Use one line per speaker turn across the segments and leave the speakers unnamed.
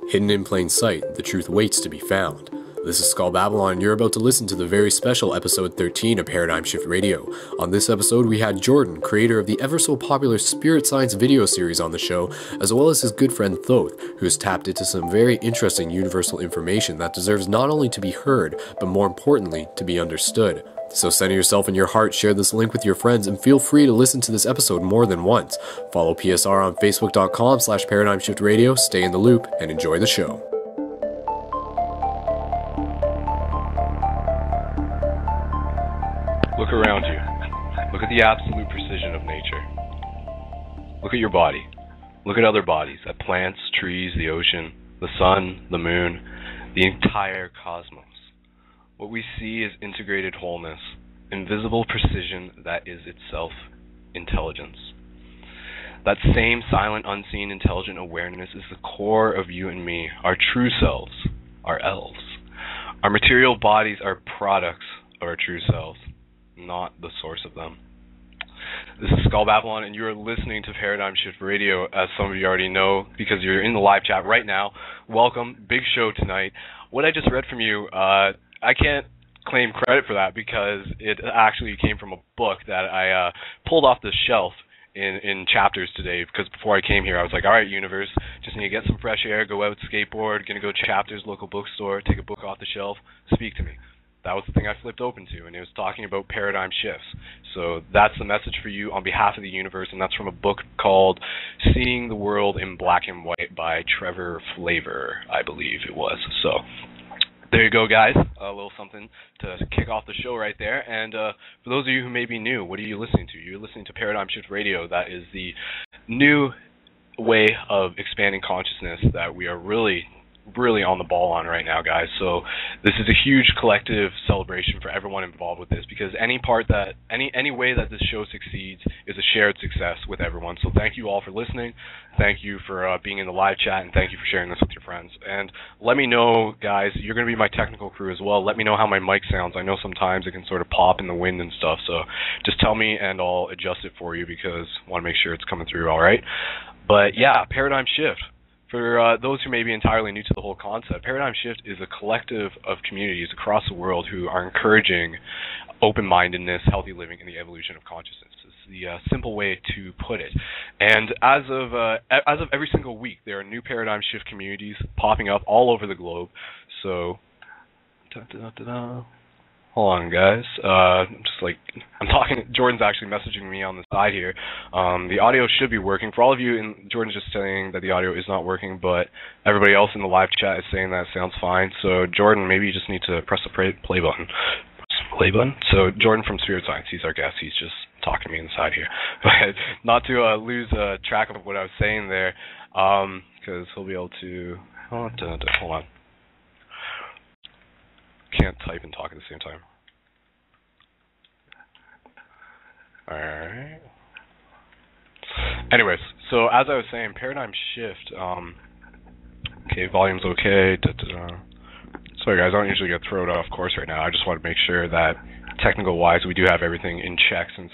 Hidden in plain sight, the truth waits to be found. This is Skull Babylon, and you're about to listen to the very special episode 13 of Paradigm Shift Radio. On this episode, we had Jordan, creator of the ever-so-popular Spirit Science video series on the show, as well as his good friend Thoth, who has tapped into some very interesting universal information that deserves not only to be heard, but more importantly, to be understood. So center yourself in your heart, share this link with your friends, and feel free to listen to this episode more than once. Follow PSR on Facebook.com/ParadigmShiftRadio, stay in the loop, and enjoy the show.
Look around you. Look at the absolute precision of nature. Look at your body. Look at other bodies, at plants, trees, the ocean, the sun, the moon, the entire cosmos. What we see is integrated wholeness, invisible precision that is itself intelligence. That same silent, unseen, intelligent awareness is the core of you and me, our true selves, our elves. Our material bodies are products of our true selves, not the source of them. This is Skull Babylon, and you are listening to Paradigm Shift Radio, as some of you already know, because you're in the live chat right now. Welcome, big show tonight. What I just read from you, I can't claim credit for that because it actually came from a book that I pulled off the shelf in chapters today, because before I came here I was like, alright universe, just need to get some fresh air, go out, skateboard, gonna go chapters, local bookstore, take a book off the shelf, speak to me. That was the thing I flipped open to, and it was talking about paradigm shifts. So that's the message for you on behalf of the universe, and that's from a book called Seeing the World in Black and White by Trevor Flavor, I believe it was. So there you go, guys. A little something to kick off the show right there. And for those of you who may be new, what are you listening to? You're listening to Paradigm Shift Radio. That is the new way of expanding consciousness that we are really on the ball on right now, guys. So this is a huge collective celebration for everyone involved with this, because any way that this show succeeds is a shared success with everyone. So thank you all for listening. Thank you for being in the live chat, and thank you for sharing this with your friends. And let me know, guys, you're going to be my technical crew as well. Let me know how my mic sounds. I know sometimes it can sort of pop in the wind and stuff, so just tell me and I'll adjust it for you, because I want to make sure it's coming through all right. But yeah, Paradigm Shift. For those who may be entirely new to the whole concept, Paradigm Shift is a collective of communities across the world who are encouraging open-mindedness, healthy living, and the evolution of consciousness. It's the simple way to put it. And as of every single week, there are new Paradigm Shift communities popping up all over the globe. So, hold on, guys. I'm talking. Jordan's actually messaging me on the side here. The audio should be working for all of you. And Jordan's just saying that the audio is not working, but everybody else in the live chat is saying that it sounds fine. So Jordan, maybe you just need to press the play button. Play button. So Jordan from Spirit Science, he's our guest. He's just talking to me inside here. But not to lose track of what I was saying there, because he'll be able to. Hold on. Can't type and talk at the same time. Alright. Anyways, so as I was saying, Paradigm Shift, okay, volume's okay, Sorry guys, I don't usually get thrown off course right now. I just want to make sure that technical-wise we do have everything in check, since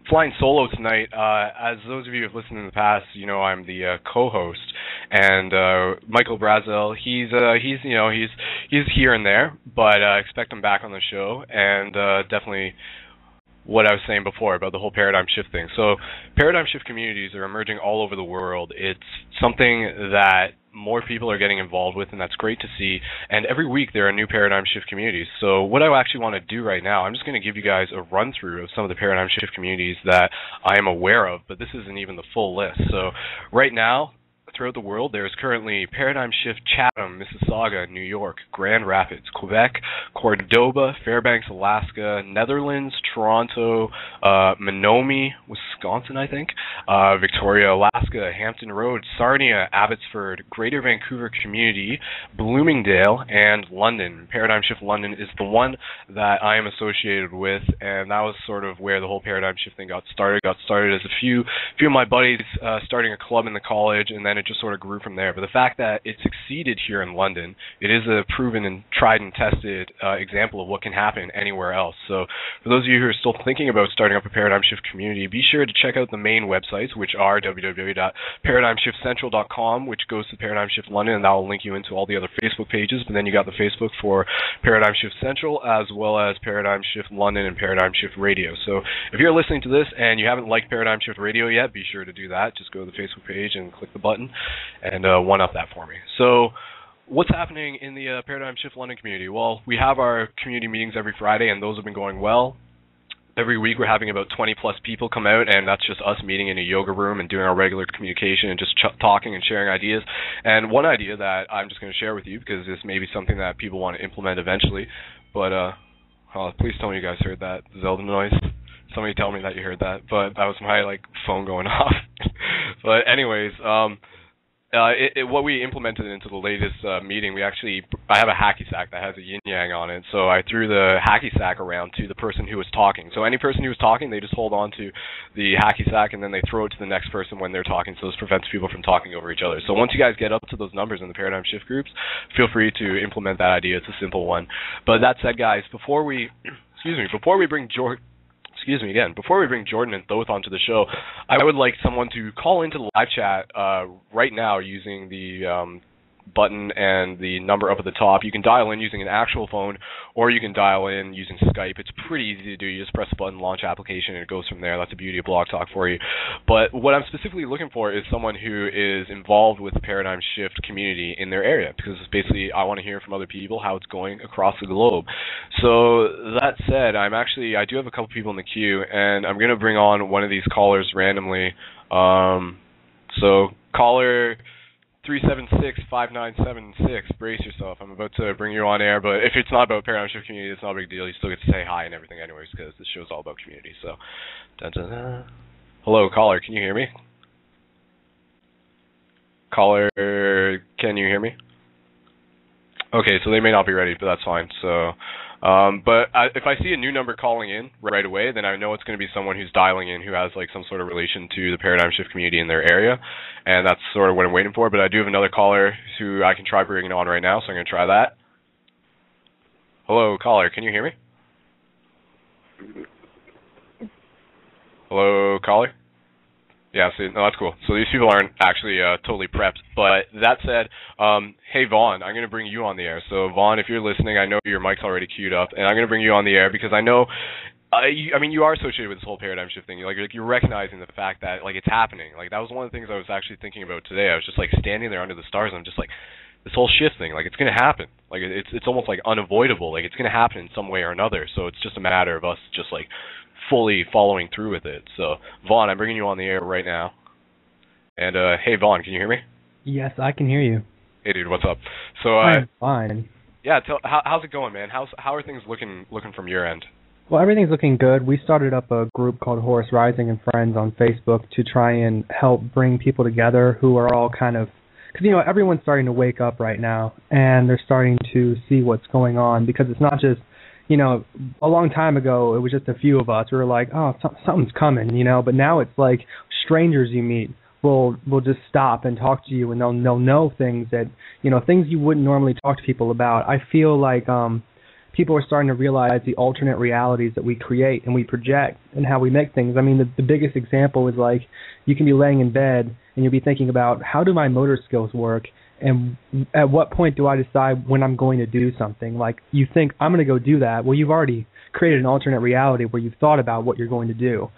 flying solo tonight. As those of you who have listened in the past, you know I'm the co-host, and Michael Brazel, he's here and there, but expect him back on the show, and definitely what I was saying before about the whole paradigm shift thing. So paradigm shift communities are emerging all over the world. It's something that more people are getting involved with, and that's great to see. And every week there are new paradigm shift communities. So what I actually want to do right now, I'm just going to give you guys a run through of some of the paradigm shift communities that I am aware of, but this isn't even the full list. So right now, throughout the world, there is currently Paradigm Shift Chatham, Mississauga, New York, Grand Rapids, Quebec, Cordoba, Fairbanks, Alaska, Netherlands, Toronto, Menominee, Wisconsin, I think, Victoria, Alaska, Hampton Roads, Sarnia, Abbotsford, Greater Vancouver Community, Bloomingdale, and London. Paradigm Shift London is the one that I am associated with, and that was sort of where the whole Paradigm Shift thing got started. Got started as a few of my buddies starting a club in the college, and then it it just sort of grew from there. But the fact that it succeeded here in London, it is a proven and tried and tested example of what can happen anywhere else. So for those of you who are still thinking about starting up a Paradigm Shift community, be sure to check out the main websites, which are www.paradigmshiftcentral.com, which goes to Paradigm Shift London, and that will link you into all the other Facebook pages. But then you got the Facebook for Paradigm Shift Central, as well as Paradigm Shift London and Paradigm Shift Radio. So if you're listening to this and you haven't liked Paradigm Shift Radio yet, be sure to do that. Just go to the Facebook page and click the button and one-up that for me. So what's happening in the Paradigm Shift London community? Well, we have our community meetings every Friday, and those have been going well. Every week we're having about 20-plus people come out, and that's just us meeting in a yoga room and doing our regular communication and just talking and sharing ideas. And one idea that I'm just going to share with you, because this may be something that people want to implement eventually, but please tell me you guys heard that Zelda noise. Somebody tell me that you heard that, but that was my phone going off. But anyways, what we implemented into the latest meeting, I have a hacky sack that has a yin-yang on it, so I threw the hacky sack around to the person who was talking. So any person who was talking, they just hold on to the hacky sack, and then they throw it to the next person when they're talking, so this prevents people from talking over each other. So once you guys get up to those numbers in the Paradigm Shift groups, feel free to implement that idea. It's a simple one. But that said, guys, before we bring Jordan and Thoth onto the show, I would like someone to call into the live chat right now using the button and the number up at the top. You can dial in using an actual phone, or you can dial in using Skype. It's pretty easy to do. You just press the button, launch application, and it goes from there. That's the beauty of Blog Talk for you. But what I'm specifically looking for is someone who is involved with the Paradigm Shift community in their area, because basically I want to hear from other people how it's going across the globe. So that said, I do have a couple people in the queue, and I'm going to bring on one of these callers randomly. So caller 376-5976, brace yourself. I'm about to bring you on air, but if it's not about Paradigm Shift community, it's not a big deal. You still get to say hi and everything anyways, because this show's all about community. So, da-da-da. Hello, caller, can you hear me? Caller, can you hear me? Okay, so they may not be ready, but that's fine. So, if I see a new number calling in right away, then I know it's going to be someone who's dialing in who has some sort of relation to the Paradigm Shift community in their area, and that's sort of what I'm waiting for. But I do have another caller who I can try bringing on right now, so I'm going to try that. Hello, caller, can you hear me? Hello, caller? Yeah, see, no, that's cool. So these people aren't actually totally prepped. But that said, hey, Vaughn, I'm going to bring you on the air. So, Vaughn, if you're listening, I know your mic's already queued up, and I'm going to bring you on the air because I know, you are associated with this whole paradigm shift thing. You're recognizing the fact that, it's happening. That was one of the things I was actually thinking about today. I was just, standing there under the stars, and I'm just this whole shift thing, it's going to happen. It's almost, unavoidable. It's going to happen in some way or another. So it's just a matter of us just, fully following through with it. So, Vaughn, I'm bringing you on the air right now. And, hey, Vaughn, can you hear me?
Yes, I can hear you.
Hey, dude, what's up? So,
I'm fine.
Yeah, how's it going, man? How are things looking from your end?
Well, everything's looking good. We started up a group called Horus Rising and Friends on Facebook to try and help bring people together who are all kind of, because, everyone's starting to wake up right now, and they're starting to see what's going on, because it's not just, a long time ago, it was just a few of us. We were like, oh, something's coming, but now it's strangers you meet will just stop and talk to you, and they'll know things that, things you wouldn't normally talk to people about. I feel like people are starting to realize the alternate realities that we create and we project and how we make things. I mean, the biggest example is you can be laying in bed and you'll be thinking about, how do my motor skills work? And at what point do I decide when I'm going to do something? You think, I'm going to go do that. Well, you've already created an alternate reality where you've thought about what you're going to do.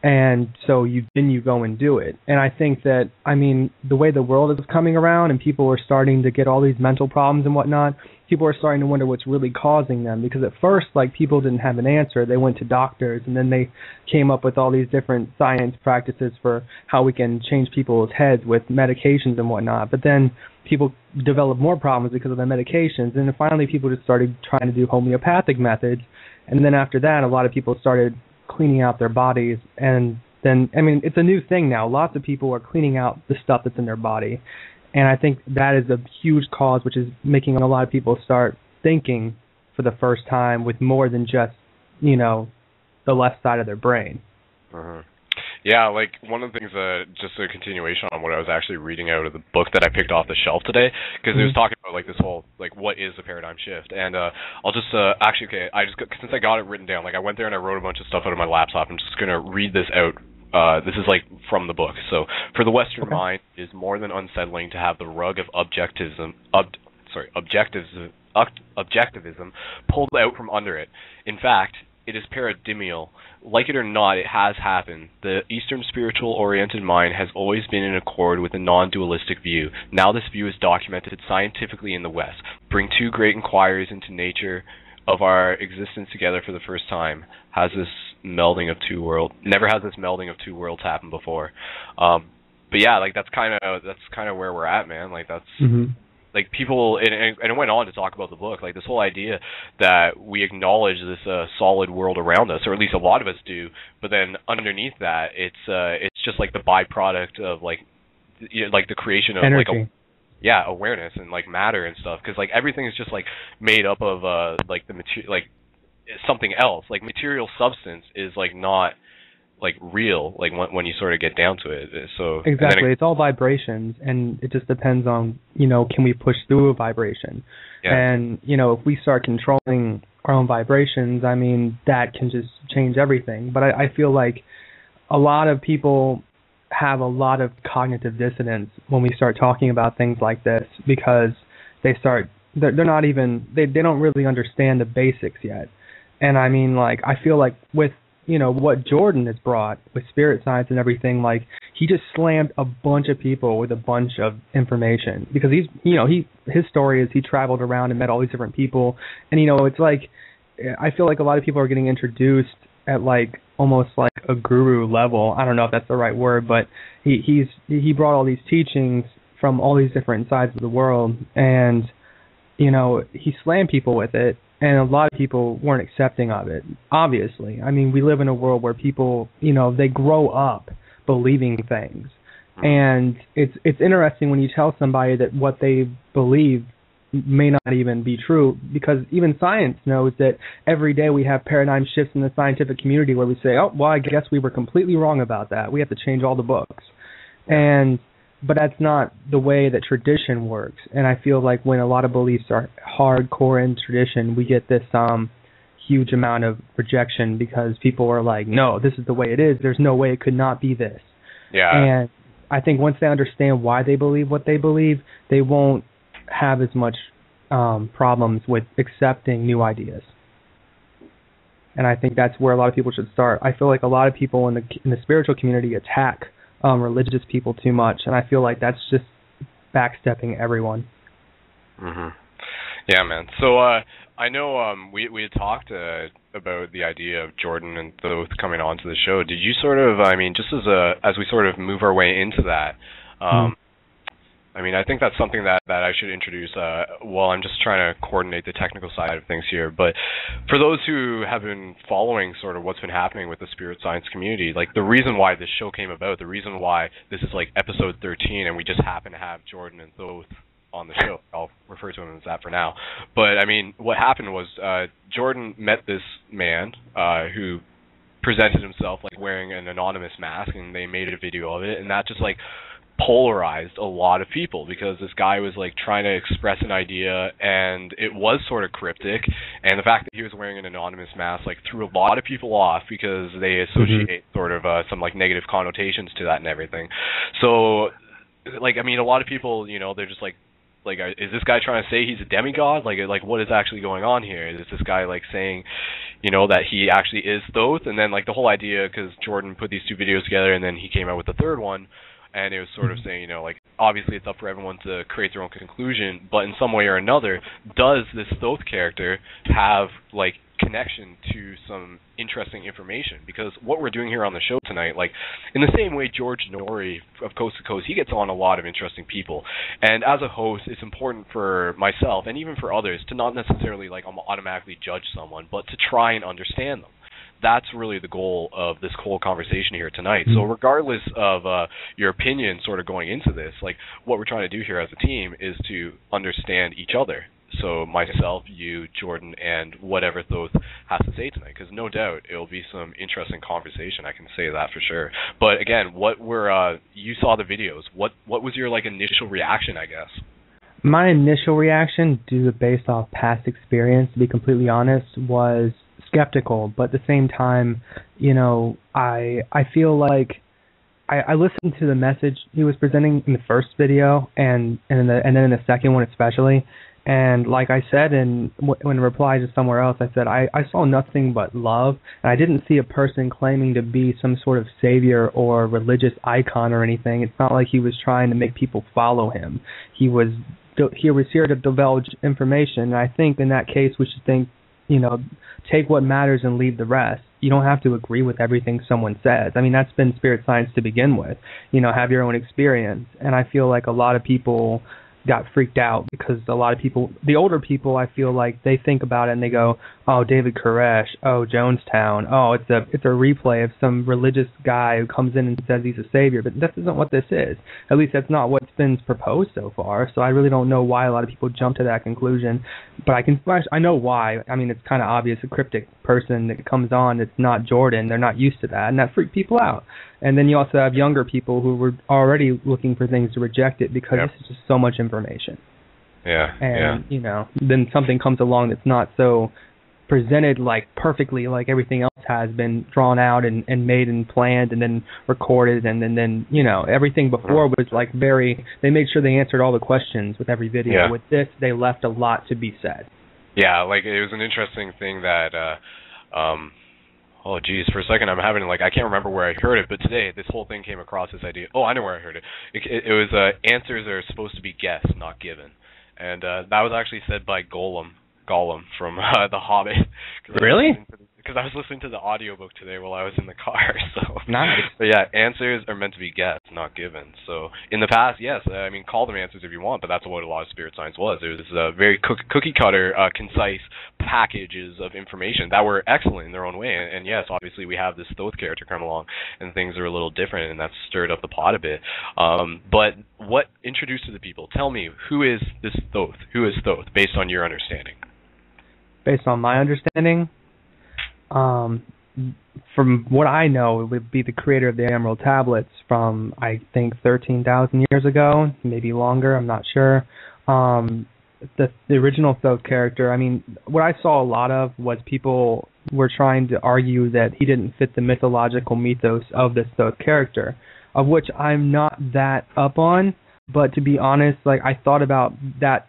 And so you go and do it. And I think that, the way the world is coming around and people are starting to get all these mental problems and whatnot, people are starting to wonder what's really causing them. Because at first, people didn't have an answer. They went to doctors, and then they came up with all these different science practices for how we can change people's heads with medications and whatnot. But then people developed more problems because of the medications. And then finally, people just started trying to do homeopathic methods. And then after that, a lot of people started cleaning out their bodies, and then it's a new thing now. Lots of people are cleaning out the stuff that's in their body, and I think that is a huge cause, which is making a lot of people start thinking for the first time with more than just the left side of their brain.
Uh-huh. Yeah, like one of the things, just a continuation on what I was actually reading out of the book that I picked off the shelf today, because it was talking about like this whole like what is a paradigm shift, and I'll just actually since I got it written down, like I went there and I wrote a bunch of stuff out of my laptop. I'm just gonna read this out. This is like from the book. So, for the Western mind, it is more than unsettling to have the rug of objectivism pulled out from under it. In fact, it is paradigmal. Like it or not, it has happened. The Eastern spiritual-oriented mind has always been in accord with a non-dualistic view. Now this view is documented scientifically in the West. Bring two great inquiries into nature of our existence together for the first time. Never has this melding of two worlds happened before. But yeah, like that's kind of where we're at, man. Like that's like people, and it went on to talk about the book, like this whole idea that we acknowledge this solid world around us, or at least a lot of us do, but then underneath that, it's just like the byproduct of like the creation of
energy.
Like awareness and like matter and stuff, because like everything is just like made up of like the like something else. Like material substance is like not like real, like when you sort of get down to it. So
exactly, it's all vibrations, and it just depends on, can we push through a vibration? Yeah. And if we start controlling our own vibrations, I mean, that can just change everything. But I feel like a lot of people have a lot of cognitive dissonance when we start talking about things like this, because they're not even, they don't really understand the basics yet. And I mean, like, I feel like with what Jordan has brought with spirit science and everything, like he just slammed a bunch of people with a bunch of information, because his story is he traveled around and met all these different people, and it's like I feel like a lot of people are getting introduced at like almost like a guru level. I don't know if that's the right word, but he brought all these teachings from all these different sides of the world, and he slammed people with it. And a lot of people weren't accepting of it, obviously. I mean, we live in a world where people, they grow up believing things. And it's interesting when you tell somebody that what they believe may not even be true, because even science knows that every day we have paradigm shifts in the scientific community where we say, oh, well, I guess we were completely wrong about that. We have to change all the books. But that's not the way that tradition works. And I feel like when a lot of beliefs are hardcore in tradition, we get this huge amount of rejection, because people are like, no, this is the way it is. There's no way it could not be this.
Yeah.
And I think once they understand why they believe what they believe, they won't have as much problems with accepting new ideas. And I think that's where a lot of people should start. I feel like a lot of people in the spiritual community attack religious people too much, and I feel like that's just backstepping everyone.
Yeah, man. So I know we had talked about the idea of Jordan and Thoth coming onto the show. Did you sort of, I mean, just as we sort of move our way into that, I mean, I think that's something that I should introduce while I'm just trying to coordinate the technical side of things here. But for those who have been following sort of what's been happening with the spirit science community, like the reason why this show came about, the reason why this is like episode 13 and we just happen to have Jordan and Thoth on the show, I'll refer to him as that for now. But I mean, what happened was Jordan met this man who presented himself like wearing an anonymous mask, and they made a video of it, and that just like polarized a lot of people, because this guy was like trying to express an idea and it was sort of cryptic, and the fact that he was wearing an anonymous mask like threw a lot of people off, because they associate sort of some like negative connotations to that and everything. So like, I mean, a lot of people, they're just like, is this guy trying to say he's a demigod? Like what is actually going on here? Is this guy like saying, that he actually is Thoth? And then like the whole idea, because Jordan put these two videos together and then he came out with the third one, and it was sort of saying, like, obviously it's up for everyone to create their own conclusion, but in some way or another, does this Thoth character have like connection to some interesting information? Because what we're doing here on the show tonight, like in the same way George Norrie of Coast to Coast, he gets on a lot of interesting people, and as a host, it's important for myself and even for others to not necessarily like automatically judge someone, but to try and understand them. That's really the goal of this whole conversation here tonight. So regardless of your opinion sort of going into this, like what we're trying to do here as a team is to understand each other. So myself, you, Jordan, and whatever Thoth has to say tonight, because no doubt it will be some interesting conversation. I can say that for sure. But again, what were you saw the videos? What was your like initial reaction? I guess.
My initial reaction, based off past experience, to be completely honest, was skeptical. But at the same time, you know, I feel like I listened to the message he was presenting in the first video and then in the second one especially. And like I said, when reply to somewhere else, I said I saw nothing but love, and I didn't see a person claiming to be some sort of savior or religious icon or anything. It's not like he was trying to make people follow him. He was here to divulge information, and I think in that case we should take what matters and leave the rest. You don't have to agree with everything someone says. I mean, that's been spirit science to begin with. Have your own experience. And I feel like a lot of people got freaked out because a lot of people, the older people, I feel like they think about it and they go, oh, David Koresh, oh, Jonestown, oh, it's a replay of some religious guy who comes in and says he's a savior. But this isn't what this is. At least that's not what's been proposed so far. So I really don't know why a lot of people jump to that conclusion. But I know why. I mean, it's kind of obvious. A cryptic person that comes on that's not Jordan, they're not used to that, and that freaked people out. And then you also have younger people who were already looking for things to reject it because this is just so much information.
Yeah.
And, then something comes along that's not so presented like perfectly like everything else has been drawn out and made and planned and then recorded and then everything before was like they made sure they answered all the questions with every video. With this, they left a lot to be said.
Yeah, like it was an interesting thing that oh, geez, for a second I'm having, I can't remember where I heard it, but today this whole thing came across this idea. Oh, I know where I heard it. It was answers are supposed to be guessed, not given. And that was actually said by Gollum from The Hobbit.
Really?
Because I was listening to the audiobook today while I was in the car. So
nice.
But yeah, answers are meant to be guessed, not given. So in the past, yes, I mean, call them answers if you want, but that's what a lot of spirit science was. It was very cookie cutter, concise packages of information that were excellent in their own way. And yes, obviously we have this Thoth character come along, and things are a little different, and that's stirred up the pot a bit. But what introduced to the people? Tell me, who is this Thoth? Who is Thoth, based on your understanding?
Based on my understanding, from what I know, it would be the creator of the Emerald Tablets from, I think, 13,000 years ago, maybe longer, I'm not sure. The original Thoth character, I mean, what I saw a lot of was people were trying to argue that he didn't fit the mythological mythos of this Thoth character, of which I'm not that up on, but to be honest, I thought about that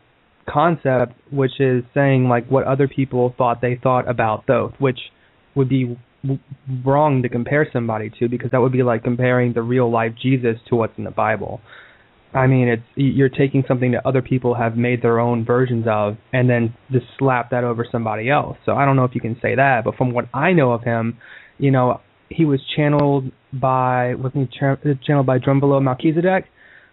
concept, which is saying what other people thought they thought about Thoth, which would be wrong to compare somebody to, because that would be like comparing the real life Jesus to what's in the Bible. I mean, you're taking something that other people have made their own versions of and then just slap that over somebody else. So I don't know if you can say that, but from what I know of him, he was channeled by Drumbelow Melchizedek.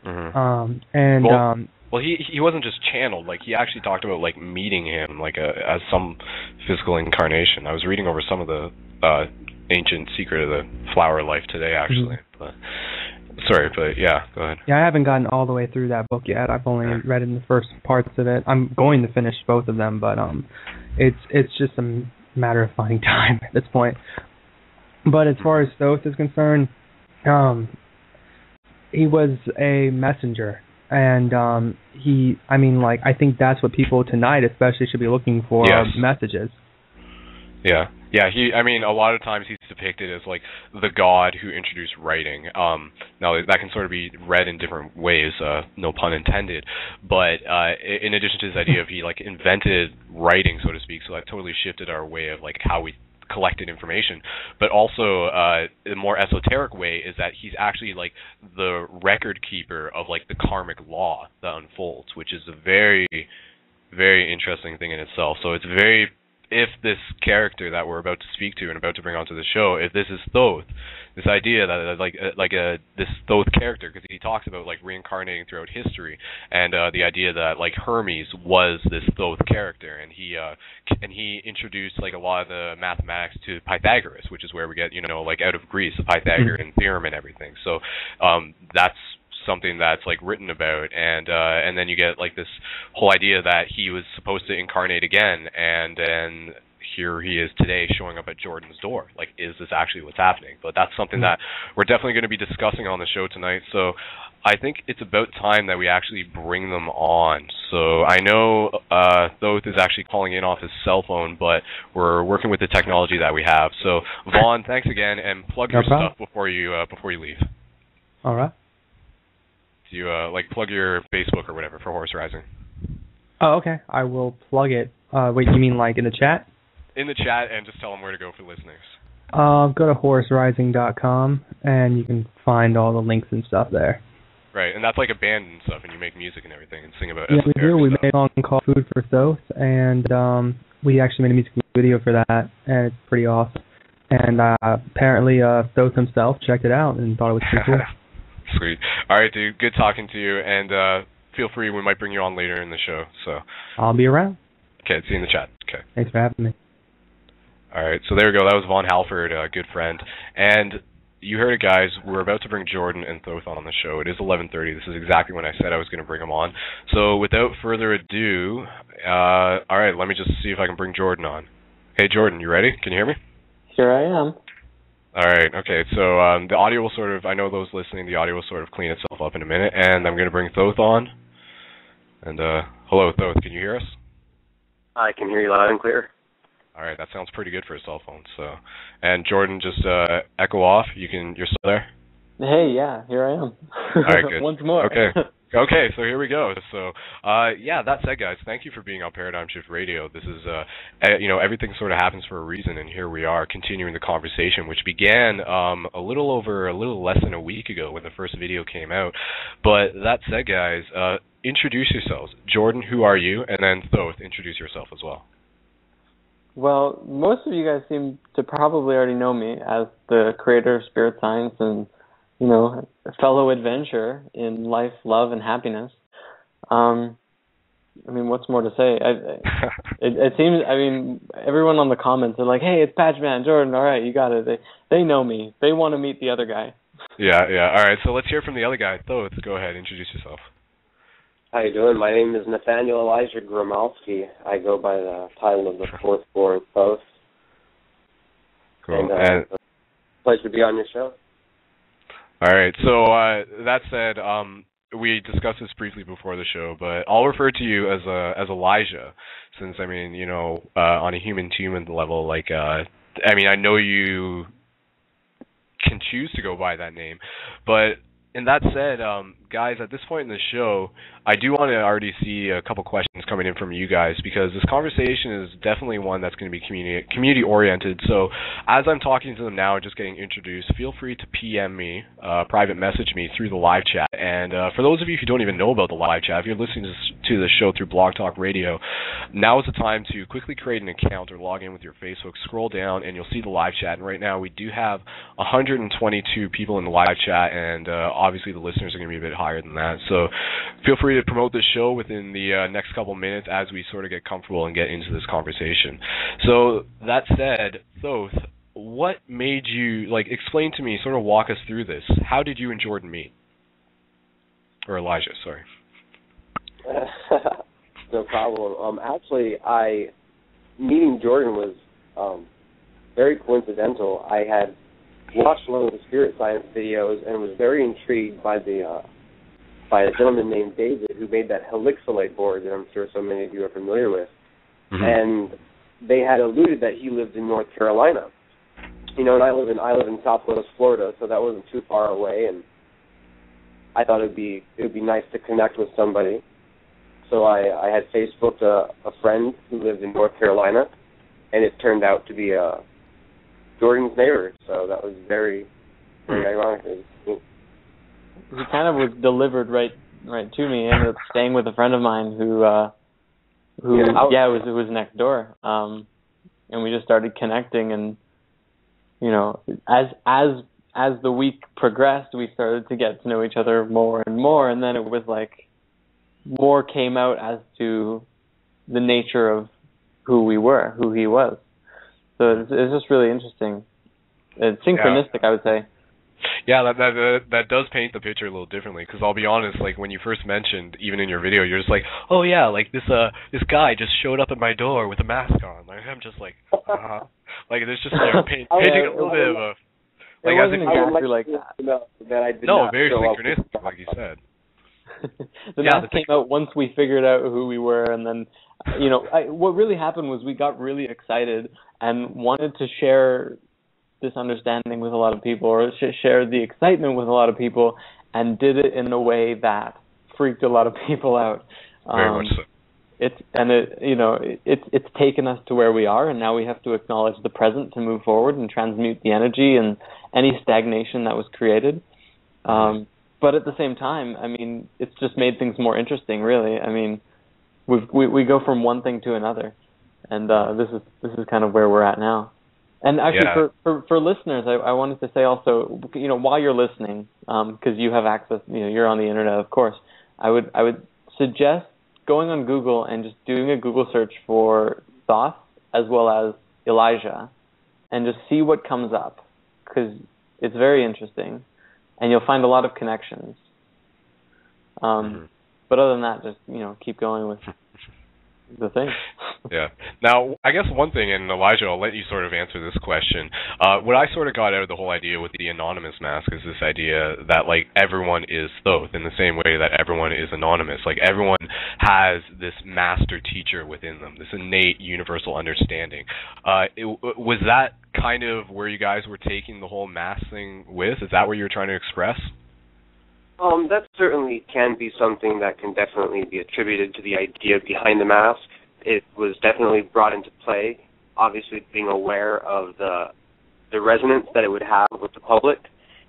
Mm-hmm. Well, he wasn't just channeled. He actually talked about meeting him as some physical incarnation. I was reading over some of the ancient secret of the flower life today, actually. Mm-hmm. But yeah, go ahead.
Yeah, I haven't gotten all the way through that book yet. I've only read in the first parts of it. I'm going to finish both of them, but it's just a matter of finding time at this point. But as far as Thoth is concerned, he was a messenger. And I think that's what people tonight especially should be looking for, messages.
Yeah. A lot of times he's depicted as the god who introduced writing. Now that can sort of be read in different ways, no pun intended. But in addition to this idea of he invented writing, so to speak, so that totally shifted our way of how we collected information. But also the more esoteric way is that he's actually the record keeper of the karmic law that unfolds, which is a very, very interesting thing in itself. So it's if this character that we're about to speak to and about to bring onto the show, if this is Thoth, this idea that this Thoth character, because he talks about reincarnating throughout history, and the idea that Hermes was this Thoth character, and he introduced a lot of the mathematics to Pythagoras, which is where we get out of Greece the Pythagorean theorem and everything. So that's something that's like written about, and then you get like this whole idea that he was supposed to incarnate again, and then here he is today showing up at Jordan's door. Like, is this actually what's happening? But that's something that we're definitely going to be discussing on the show tonight. So I think it's about time that we actually bring them on. So I know Thoth is actually calling in off his cell phone, but we're working with the technology that we have. So Vaughn, thanks again, and plug your stuff before you leave.
All right.
Do you like plug your Facebook or whatever for Horse Rising?
Oh, okay. I will plug it. Wait, you mean like in the chat?
In the chat, and just tell them where to go for listeners.
Go to horserising.com, and you can find all the links and stuff there.
Right, and that's like a band and stuff, and you make music and everything, and sing about
Yeah, we do. We
stuff.
made a song called Food for Thoth, and we actually made a music video for that, and it's pretty awesome. And apparently Thoth himself checked it out and thought it was pretty cool.
Sweet. All right, dude, good talking to you, and feel free, we might bring you on later in the show. So
I'll be around.
Okay, see you in the chat. Okay.
Thanks for having me.
All right, so there we go. That was Vaughn Halford, a good friend. And you heard it, guys. We're about to bring Jordan and Thoth on the show. It is 11:30. This is exactly when I said I was going to bring them on. So without further ado, all right, let me just see if I can bring Jordan on. Hey, Jordan, you ready? Can you hear me?
Here I am.
All right, okay. So the audio will sort of, I know those listening, the audio will sort of clean itself up in a minute. And I'm going to bring Thoth on. And hello, Thoth, can you hear us?
I can hear you loud and clear.
All right, that sounds pretty good for a cell phone. So, and Jordan, just echo off. You're still there?
Hey, yeah, here I am.
All right, good.
Once more.
Okay. Okay, so here we go. So, yeah, that said, guys, thank you for being on Paradigm Shift Radio. This is, everything sort of happens for a reason, and here we are continuing the conversation, which began a little less than a week ago when the first video came out. But that said, guys, introduce yourselves. Jordan, who are you? And then Thoth, introduce yourself as well.
Well, most of you guys seem to probably already know me as the creator of Spirit Science and, a fellow adventurer in life, love, and happiness. What's more to say? It seems, everyone on the comments are like, hey, it's Patchman, Jordan, all right, you got it. They know me. They want to meet the other guy.
Yeah. All right, so let's hear from the other guy. Thoth, go ahead, introduce yourself.
How you doing? My name is Nathaniel Elijah Gromowski. I go by the title of the Fourthborn Thoth.
Cool.
And pleasure to be on your show.
All right. So that said, we discussed this briefly before the show, but I'll refer to you as Elijah, since on a human-to-human level, I know you can choose to go by that name, but. And that said, guys, at this point in the show, I do want to already see a couple questions coming in from you guys, because this conversation is definitely one that's going to be community-oriented. So as I'm talking to them now and just getting introduced, feel free to PM me, private message me through the live chat. And for those of you who don't even know about the live chat, if you're listening to the show through Blog Talk Radio, now is the time to quickly create an account or log in with your Facebook, scroll down, and you'll see the live chat. And right now we do have 122 people in the live chat, and obviously the listeners are going to be a bit higher than that. So feel free to promote this show within the next couple minutes as we sort of get comfortable and get into this conversation. So that said, Thoth, what made you, explain to me, sort of walk us through this. How did you and Jordan meet? Or Elijah, sorry.
No problem. Actually, meeting Jordan was very coincidental. I had watched one of the Spirit Science videos and was very intrigued by a gentleman named David who made that helixolite board that I'm sure so many of you are familiar with. Mm-hmm. And they had alluded that he lived in North Carolina. And I live in Southwest Florida, so that wasn't too far away, and I thought it would be nice to connect with somebody. So I had Facebooked a friend who lived in North Carolina, and it turned out to be Jordan's neighbor. So that was very, very ironic.
He kind of was delivered right to me. I ended up staying with a friend of mine who it was next door. And we just started connecting, and as the week progressed, we started to get to know each other more and more, and then it was like more came out as to the nature of who he was. So it's just really interesting. It's synchronistic, I would say.
Yeah, that does paint the picture a little differently. Because I'll be honest, like when you first mentioned, even in your video, you're just like, oh yeah, like this guy just showed up at my door with a mask on. Like I'm just like, like there's just like painting a little bit of a. Like,
it wasn't exactly like that.
No, very synchronistic, like you said.
The mask came out once we figured out who we were, and then, what really happened was we got really excited and wanted to share this understanding with a lot of people, or share the excitement with a lot of people, and did it in a way that freaked a lot of people out.
Very much so.
It's taken us to where we are, and now we have to acknowledge the present to move forward and transmute the energy and any stagnation that was created. But at the same time, I mean, it's just made things more interesting, really. I mean, we go from one thing to another, and this is kind of where we're at now. And actually, for listeners, I wanted to say also, while you're listening, because you have access, you're on the internet, of course. I would suggest going on Google and just doing a Google search for Thoth as well as Elijah, and just see what comes up, because it's very interesting, and you'll find a lot of connections. But other than that, just keep going with the thing.
Yeah. Now, I guess one thing, and Elijah, I'll let you sort of answer this question. What I sort of got out of the whole idea with the anonymous mask is this idea that, like, everyone is Thoth in the same way that everyone is anonymous. Like, everyone has this master teacher within them, this innate universal understanding. Was that kind of where you guys were taking the whole mask thing with? Is that what you were trying to express?
That certainly can be something that can definitely be attributed to the idea behind the mask. It was definitely brought into play, obviously being aware of the resonance that it would have with the public.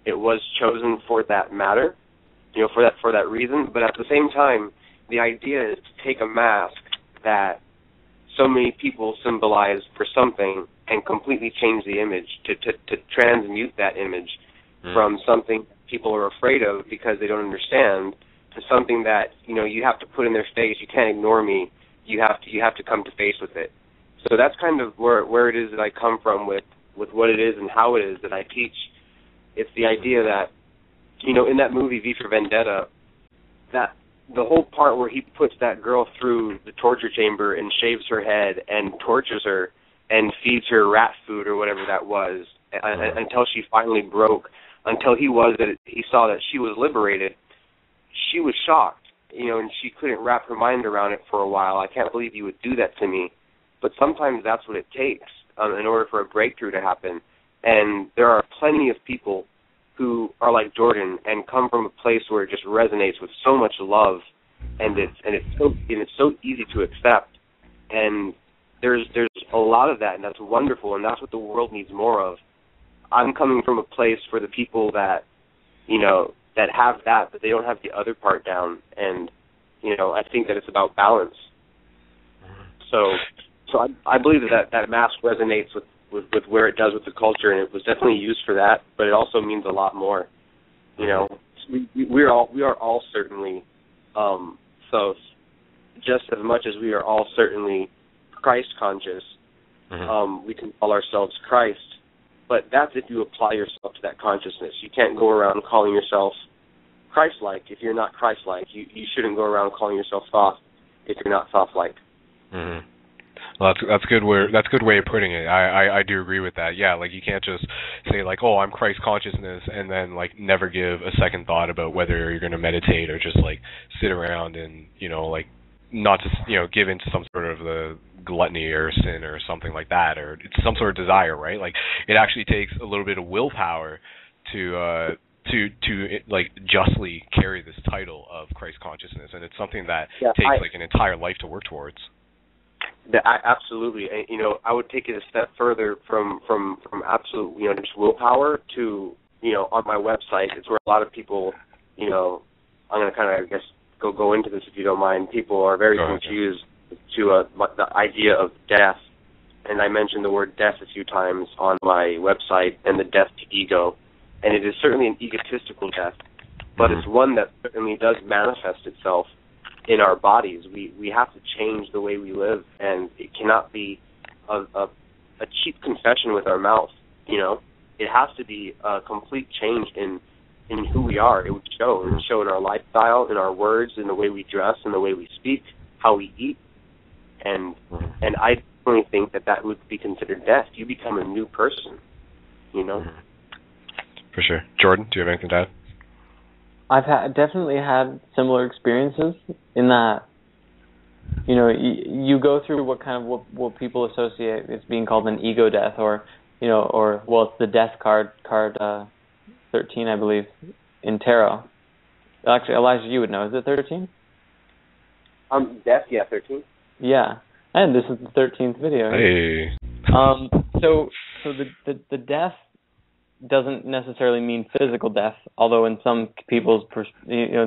It was chosen for that matter, for that reason. But at the same time, the idea is to take a mask that so many people symbolize for something and completely change the image, to transmute that image from something people are afraid of because they don't understand to something that you have to put in their face. You can't ignore me. You have to come to face with it. So that's kind of where it is that I come from with what it is and how it is that I teach. It's the idea that in that movie V for Vendetta, that the whole part where he puts that girl through the torture chamber and shaves her head and tortures her and feeds her rat food or whatever that was until she finally broke. Until he saw that she was liberated, she was shocked, and she couldn't wrap her mind around it for a while. I can't believe you would do that to me. But sometimes that's what it takes in order for a breakthrough to happen. And there are plenty of people who are like Jordan and come from a place where it just resonates with so much love, and it's so easy to accept. And there's a lot of that, and that's wonderful, and that's what the world needs more of. I'm coming from a place for the people that, that have that, but they don't have the other part down. And, I think that it's about balance. So I believe that mask resonates with where it does with the culture, and it was definitely used for that, but it also means a lot more. We are all certainly Thoth, just as much as we are all certainly Christ conscious. We can call ourselves Christ. But that's if you apply yourself to that consciousness. You can't go around calling yourself Christ-like if you're not Christ-like. You shouldn't go around calling yourself Thoth if you're not Thoth-like.
Well, that's good. That's a good way of putting it. I do agree with that. Yeah, like you can't just say like, oh, I'm Christ consciousness, and then like never give a second thought about whether you're going to meditate or just like sit around and like not to give into some sort of the gluttony or sin or something like that, or it's some sort of desire, right? Like it actually takes a little bit of willpower to like justly carry this title of Christ consciousness, and it's something that takes like an entire life to work towards.
Absolutely. I would take it a step further from absolute just willpower to on my website. It's where a lot of people I'm going to kind of I guess go into this if you don't mind. People are very confused to the idea of death, and I mentioned the word death a few times on my website, and the death to ego, and it is certainly an egotistical death, but it's one that certainly does manifest itself in our bodies. We have to change the way we live, and it cannot be a cheap confession with our mouth. It has to be a complete change in who we are. It would show. It would show in our lifestyle, in our words, in the way we dress, in the way we speak, how we eat. And I definitely think that would be considered death. You become a new person, you know?
For sure. Jordan, do you have anything to add?
I've definitely had similar experiences in that, you know, you go through what people associate as being called an ego death, or, you know, or, well, it's the death card 13, I believe, in tarot. Actually, Elijah, you would know. Is it 13?
Death, yeah, 13.
Yeah, and this is the 13th video.
Hey.
So the death doesn't necessarily mean physical death, although in some people's,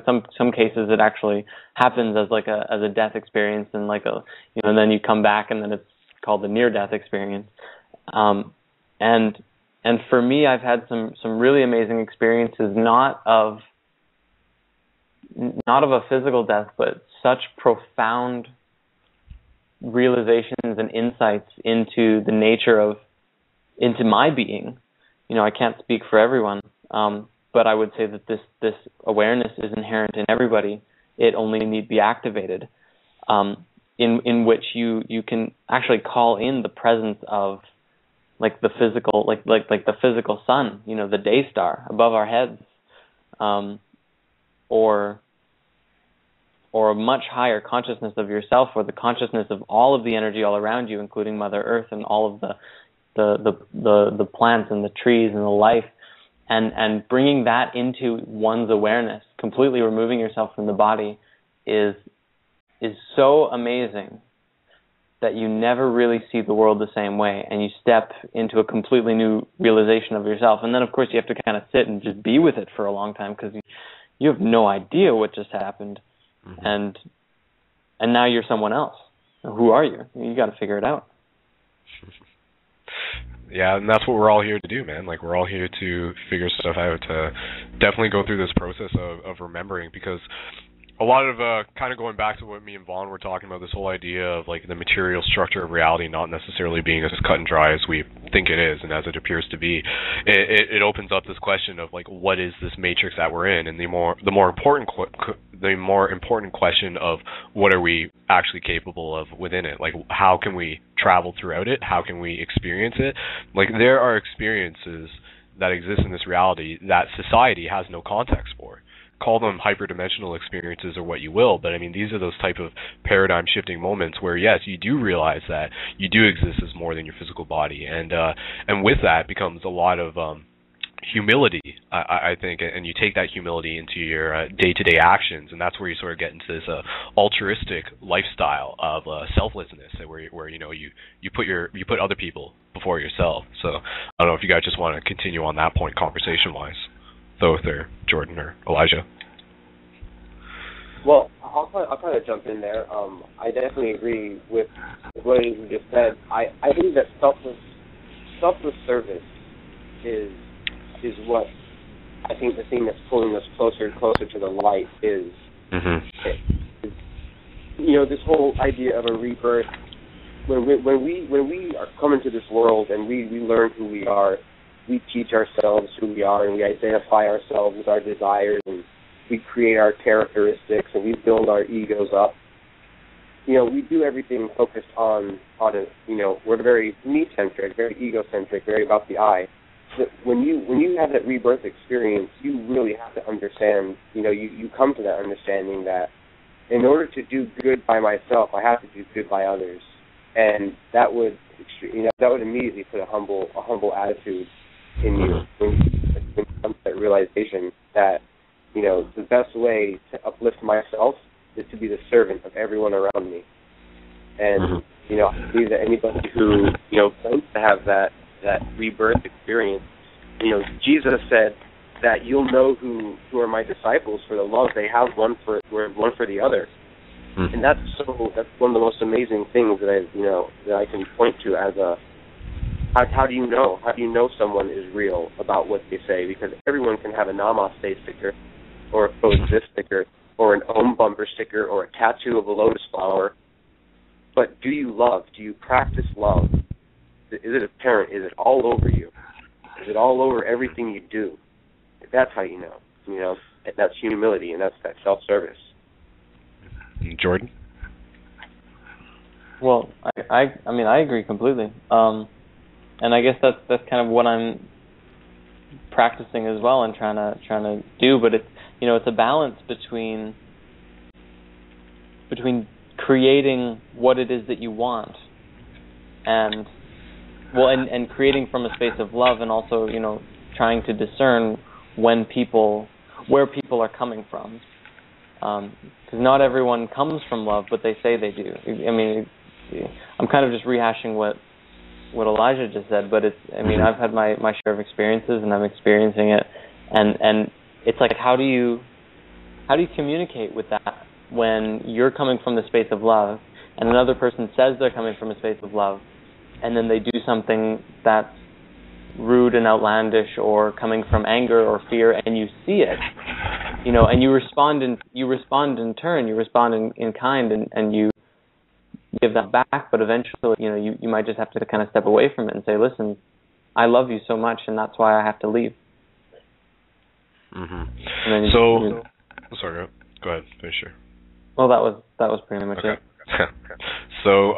some cases it actually happens as a death experience, and and then you come back and then it's called the near-death experience. And for me, I've had some really amazing experiences, not of a physical death, but such profound realizations and insights into the nature into my being. You know, I can't speak for everyone, but I would say that this awareness is inherent in everybody. It only need be activated, in which you can actually call in the presence of the physical, like the physical sun, you know, the day star above our heads, or a much higher consciousness of yourself, or the consciousness of all of the energy all around you, including Mother Earth and all of the plants and the trees and the life, and bringing that into one's awareness, completely removing yourself from the body, is so amazing that you never really see the world the same way, and you step into a completely new realization of yourself. And then, of course, you have to kind of sit and just be with it for a long time, because you have no idea what just happened, and now you're someone else. Who are you? You got to figure it out.
Yeah, and that's what we're all here to do, man. We're all here to figure stuff out, to definitely go through this process of remembering, because a lot of, kind of going back to what me and Vaughn were talking about, this whole idea of, the material structure of reality not necessarily being as cut and dry as we think it is and as it appears to be, it opens up this question of, what is this matrix that we're in? And the more important question of what are we actually capable of within it? How can we travel throughout it? How can we experience it? There are experiences that exist in this reality that society has no context for. Call them hyperdimensional experiences or what you will, but I mean, these are those type of paradigm shifting moments where, yes, you do realize that you do exist as more than your physical body, and with that becomes a lot of humility, I think, and you take that humility into your day-to-day actions, and that's where you sort of get into this altruistic lifestyle of selflessness, where you put other people before yourself. So I don't know if you guys just want to continue on that point conversation-wise, Thoth or Jordan or Elijah.
Well, I'll kind of jump in there. I definitely agree with what you just said. I think that selfless service is what I think the thing that's pulling us closer and closer to the light is. This whole idea of a rebirth. When we are coming to this world and we learn who we are, we teach ourselves who we are, and we identify ourselves with our desires, and we create our characteristics, and we build our egos up. We do everything focused on we're very me-centric, very egocentric, very about the I. But when you have that rebirth experience, you really have to understand, you come to that understanding that in order to do good by myself, I have to do good by others. And that would immediately put a humble attitude in you when you come to that realization that, the best way to uplift myself is to be the servant of everyone around me. And, I believe that anybody who, claims to have that rebirth experience, Jesus said that you'll know who are my disciples for the love they have one for the other. And that's one of the most amazing things that I can point to as how do you know? How do you know someone is real about what they say? Because everyone can have a namaste sticker, or a coexist sticker, or an Om bumper sticker, or a tattoo of a lotus flower. But do you love? Do you practice love? Is it apparent? Is it all over you? Is it all over everything you do? That's how you know. You know, that's humility, and that's that self-service.
Jordan?
Well, I mean, I agree completely. And I guess that's kind of what I'm practicing as well and trying to do. But it's, you know, it's a balance between creating what it is that you want, and creating from a space of love, and also, you know, trying to discern where people are coming from. Because not everyone comes from love, but they say they do. I mean, I'm kind of just rehashing what Elijah just said, but it's, I mean, I've had my share of experiences, and I'm experiencing it, and it's like, how do you communicate with that when you're coming from the space of love, and another person says they're coming from a space of love, and then they do something that's rude and outlandish, or coming from anger or fear, and you see it, you know, and you respond in turn, you respond in kind, and you give that back. But eventually, you know, you might just have to kind of step away from it and say, listen, I love you so much, and that's why I have to leave.
Mm-hmm. Sorry, go ahead, finish your.
Well, that was pretty much it.
So,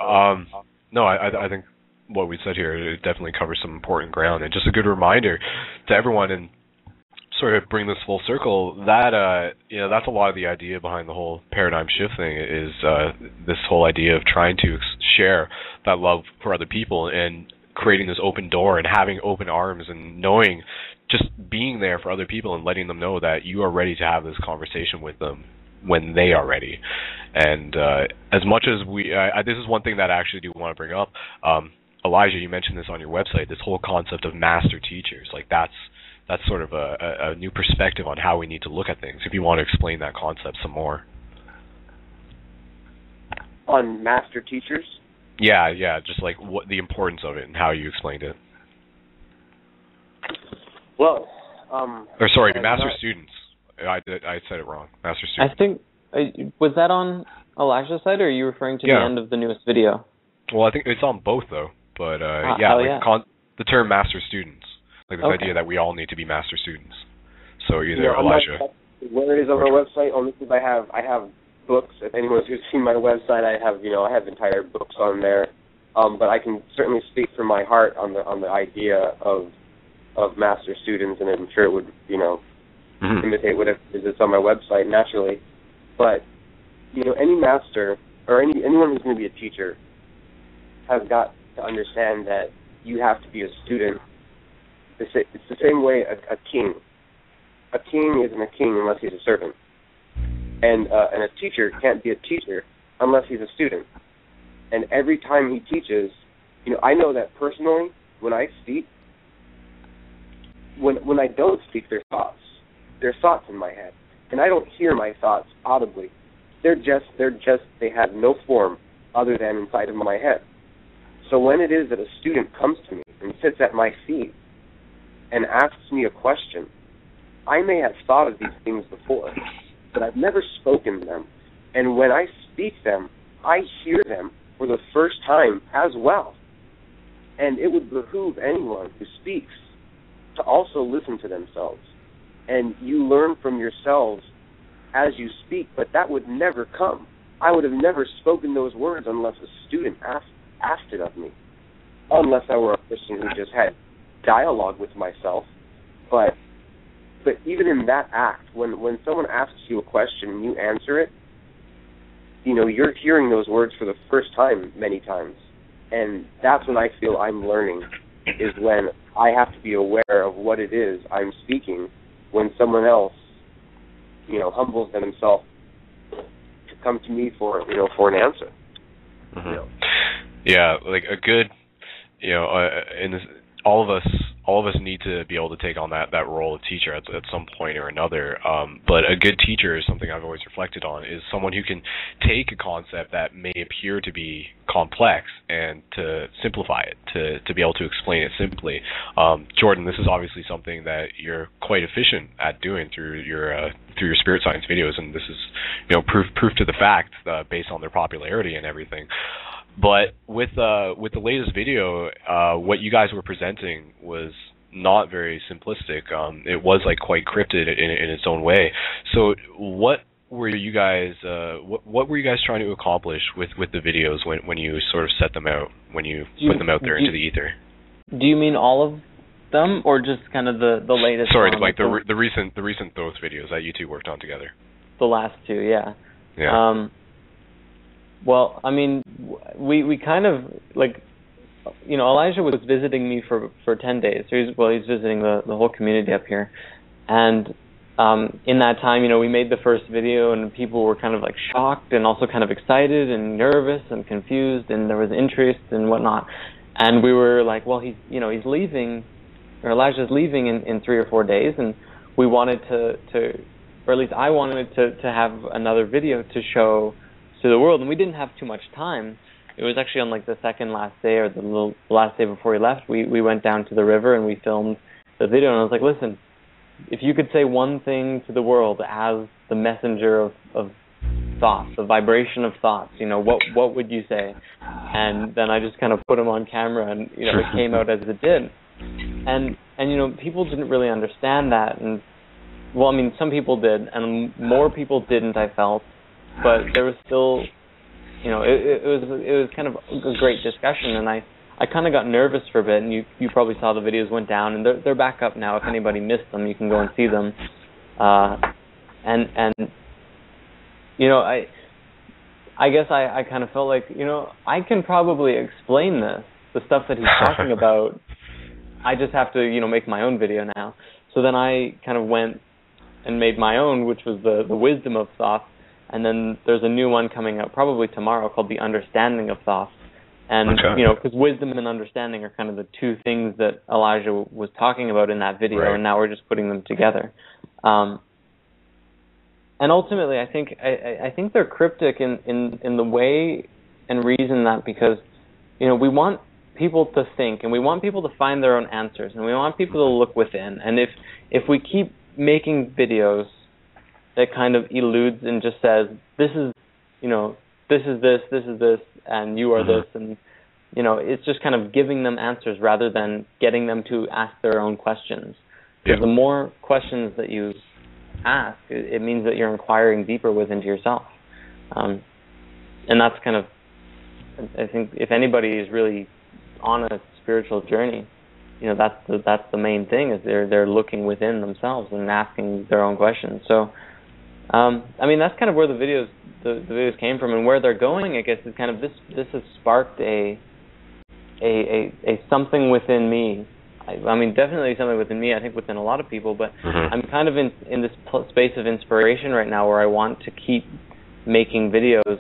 no, I think what we said here, it definitely covers some important ground, and just a good reminder to everyone, and sort of bring this full circle, that you know, that's a lot of the idea behind the whole paradigm shift thing, is this whole idea of trying to share that love for other people, and creating this open door, and having open arms, and knowing, just being there for other people, and letting them know that you are ready to have this conversation with them when they are ready. And as much as this is one thing that I actually do want to bring up. Elijah, you mentioned this on your website, this whole concept of master teachers. Like, that's sort of a new perspective on how we need to look at things. If you want to explain that concept some more.
On master teachers?
Yeah, just like what the importance of it and how you explained it.
Well,
master students. I said it wrong. Master students.
I think, was that on Elijah's site, or are you referring to the end of the newest video?
Well, I think it's on both, though. But, the term master students. Like, this idea that we all need to be master students. So either Elijah.
Where it is on my website, only because I have books. If anyone's seen my website, I have entire books on there. But I can certainly speak from my heart on the idea of master students, and I'm sure it would, you know, imitate whatever it is that's on my website naturally. But, you know, any master or anyone who's going to be a teacher has got to understand that you have to be a student. It's the same way a king. A king isn't a king unless he's a servant. And a teacher can't be a teacher unless he's a student. And every time he teaches, you know, I know that personally, when I speak, when I don't speak, there's thoughts in my head. And I don't hear my thoughts audibly. They have no form other than inside of my head. So when it is that a student comes to me and sits at my feet and asks me a question, I may have thought of these things before, but I've never spoken them. And when I speak them, I hear them for the first time as well. And it would behoove anyone who speaks to also listen to themselves. And you learn from yourselves as you speak, but that would never come. I would have never spoken those words unless a student asked it of me, unless I were a person who just had dialogue with myself. But even in that act, when someone asks you a question and you answer it, you know, you're hearing those words for the first time many times. And that's when I feel I'm learning, is when I have to be aware of what it is I'm speaking when someone else, you know, humbles themselves to come to me for an answer.
Mm-hmm.
You know?
Yeah, like a good, you know, in this, all of us need to be able to take on that role of teacher at some point or another. But a good teacher is something I've always reflected on, is someone who can take a concept that may appear to be complex and to simplify it, to be able to explain it simply. Jordan, this is obviously something that you're quite efficient at doing through your spirit science videos, and this is, you know, proof to the fact based on their popularity and everything. But with the latest video, what you guys were presenting was not very simplistic. It was like quite cryptid in its own way. So what were you guys what were you guys trying to accomplish with the videos when you sort of set them out, when you put them out there into the ether?
Do you mean all of them, or just kind of the latest?
Sorry, like the recent Thoth videos that you two worked on together.
The last two, yeah.
Yeah.
Well, I mean, we kind of, like, you know, Elijah was visiting me for 10 days. So he's visiting the whole community up here. And in that time, you know, we made the first video, and people were kind of like shocked and also kind of excited and nervous and confused, and there was interest and whatnot. And we were like, well, he's leaving, or Elijah's leaving in 3 or 4 days, and we wanted to or at least I wanted to have another video to show to the world, and we didn't have too much time. It was actually on like the second last day, or the last day before he left, we went down to the river and we filmed the video, and I was like, listen, if you could say one thing to the world as the messenger of thoughts, the vibration of thoughts, you know, what would you say? And then I just kind of put him on camera, and, you know, it came out as it did. And you know, people didn't really understand that, and well, I mean, some people did, and more people didn't, I felt, but there was still, you know, it was kind of a great discussion, and I kind of got nervous for a bit, and you probably saw the videos went down, and they're back up now. If anybody missed them, you can go and see them. And you know, I guess I kind of felt like, you know, I can probably explain this, the stuff that he's talking about. I just have to, you know, make my own video now. So then I kind of went and made my own, which was the wisdom of Thoth. And then there's a new one coming out probably tomorrow called the understanding of Thoth. And, you know, because wisdom and understanding are kind of the two things that Elijah was talking about in that video, right. And now we're just putting them together. And ultimately, I think they're cryptic in the way and reason that because, you know, we want people to think, and we want people to find their own answers, and we want people to look within. And if we keep making videos that kind of eludes and just says, this is, you know, this is this, and you are this, and, you know, it's just kind of giving them answers rather than getting them to ask their own questions. Because the more questions that you ask, it means that you're inquiring deeper within yourself. And that's kind of, I think, if anybody is really on a spiritual journey, you know, that's the main thing, is they're looking within themselves and asking their own questions. So, I mean, that's kind of where the videos came from, and where they're going, I guess, is kind of this has sparked a something within me. I mean, definitely something within me, I think within a lot of people, but I'm kind of in this space of inspiration right now where I want to keep making videos,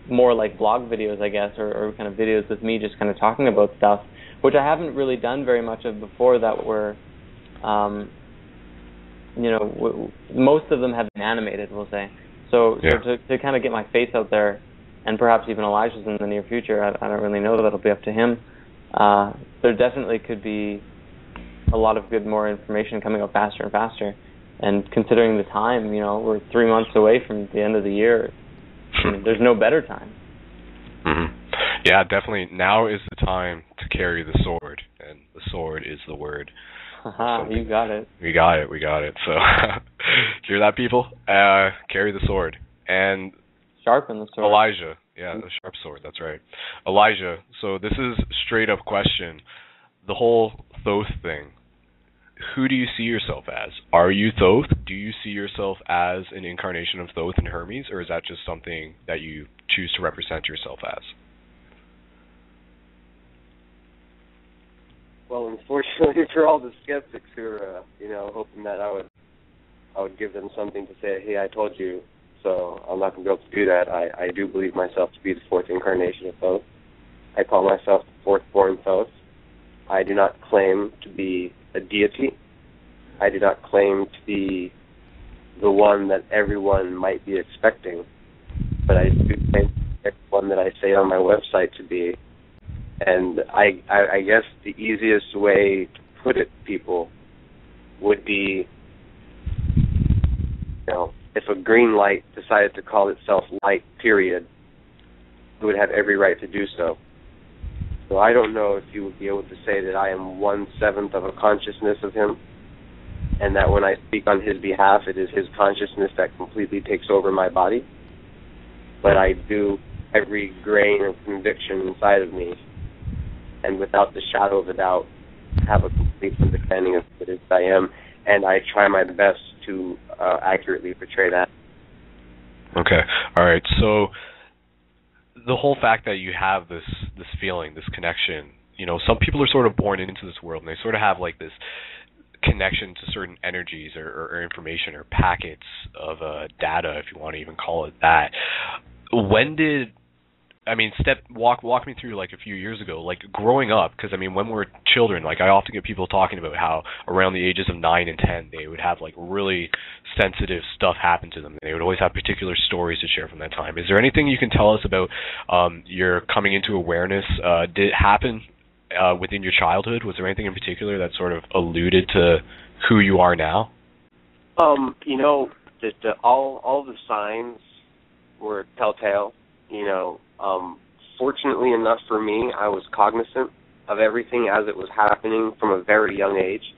more like blog videos, I guess, or kind of videos with me just kind of talking about stuff, which I haven't really done very much of before, that were, you know, most of them have been animated, we'll say. So to kind of get my face out there, and perhaps even Elijah's in the near future, I don't really know, that'll be up to him. There definitely could be a lot of good more information coming up faster and faster. And considering the time, you know, we're 3 months away from the end of the year. I mean, there's no better time.
Yeah, definitely. Now is the time to carry the sword, and the sword is the word.
You got it.
We got it. So, hear that, people? Carry the sword. And
sharpen the sword.
Elijah. Yeah, the sharp sword, that's right. Elijah, so this is a straight up question. The whole Thoth thing, who do you see yourself as? Are you Thoth? Do you see yourself as an incarnation of Thoth and Hermes, or is that just something that you choose to represent yourself as?
Well, unfortunately for all the skeptics who are, you know, hoping that I would give them something to say, hey, I told you, so I'm not going to be able to do that. I do believe myself to be the fourth incarnation of Thoth. I call myself the Fourthborn Thoth. I do not claim to be a deity. I do not claim to be the one that everyone might be expecting, but I do claim everyone that I say on my website to be. And I guess the easiest way to put it, people, would be, you know, if a green light decided to call itself light, period, it would have every right to do so. So I don't know if you would be able to say that I am 1/7 of a consciousness of him, and that when I speak on his behalf, it is his consciousness that completely takes over my body. But I do every grain of conviction inside of me, and without the shadow of a doubt, have a complete understanding of what it is I am, and I try my best to accurately portray that.
Okay. All right. So the whole fact that you have this feeling, this connection, some people are sort of born into this world, and they sort of have like this connection to certain energies or information or packets of data, if you want to even call it that. When did walk me through like a few years ago, like growing up, because when we're children, like I often get people talking about how around the ages of 9 and 10 they would have like really sensitive stuff happen to them. They would always have particular stories to share from that time. Is there anything you can tell us about your coming into awareness? Did it happen within your childhood? Was there anything in particular that sort of alluded to who you are now?
All the signs were telltale. Fortunately enough for me, I was cognizant of everything as it was happening from a very young age,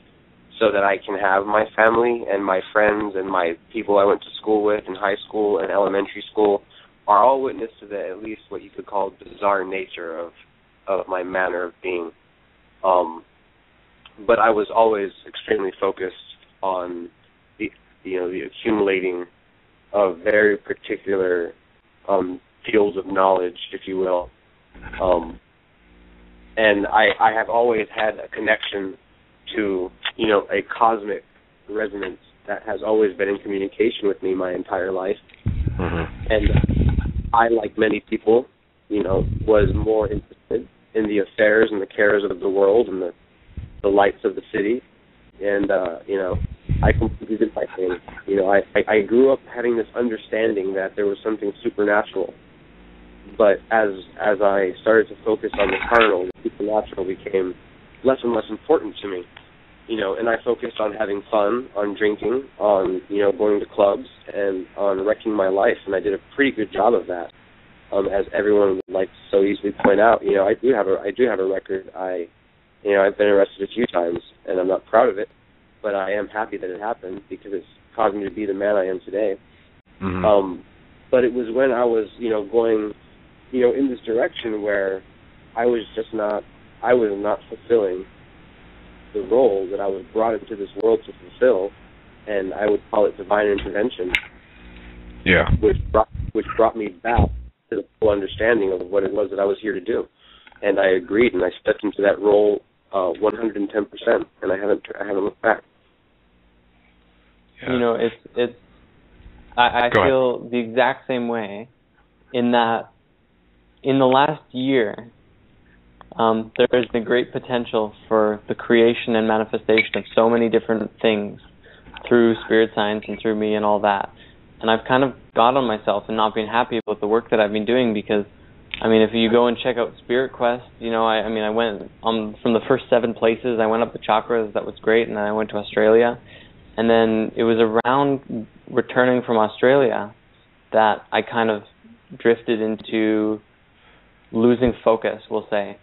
so that I can have my family and my friends and my people I went to school with in high school and elementary school are all witness to the, at least what you could call, bizarre nature of my manner of being. But I was always extremely focused on the accumulating of very particular fields of knowledge, if you will. And I have always had a connection to, a cosmic resonance that has always been in communication with me my entire life. Mm-hmm. And I, like many people, was more interested in the affairs and the cares of the world and the lights of the city. And, I completely did my thing. I grew up having this understanding that there was something supernatural. But as I started to focus on the carnal, the supernatural became less and less important to me. And I focused on having fun, on drinking, on, going to clubs, and on wrecking my life. And I did a pretty good job of that. As everyone would like to so easily point out, I do have a record. I've been arrested a few times, and I'm not proud of it, but I am happy that it happened because it's caused me to be the man I am today. Mm-hmm. But it was when I was, going, in this direction where I was not fulfilling the role that I was brought into this world to fulfill, and I would call it divine intervention.
Yeah.
Which brought me back to the full understanding of what it was that I was here to do. And I agreed, and I stepped into that role 110%, and I haven't looked back.
Yeah.
I feel the exact same way, in that in the last year, there has been great potential for the creation and manifestation of so many different things through spirit science and through me and all that. And I've kind of got on myself and not been happy about the work that I've been doing because, if you go and check out Spirit Quest, I went from the first 7 places. I went up the chakras, that was great, and then I went to Australia. And then it was around returning from Australia that I kind of drifted into losing focus, we'll say,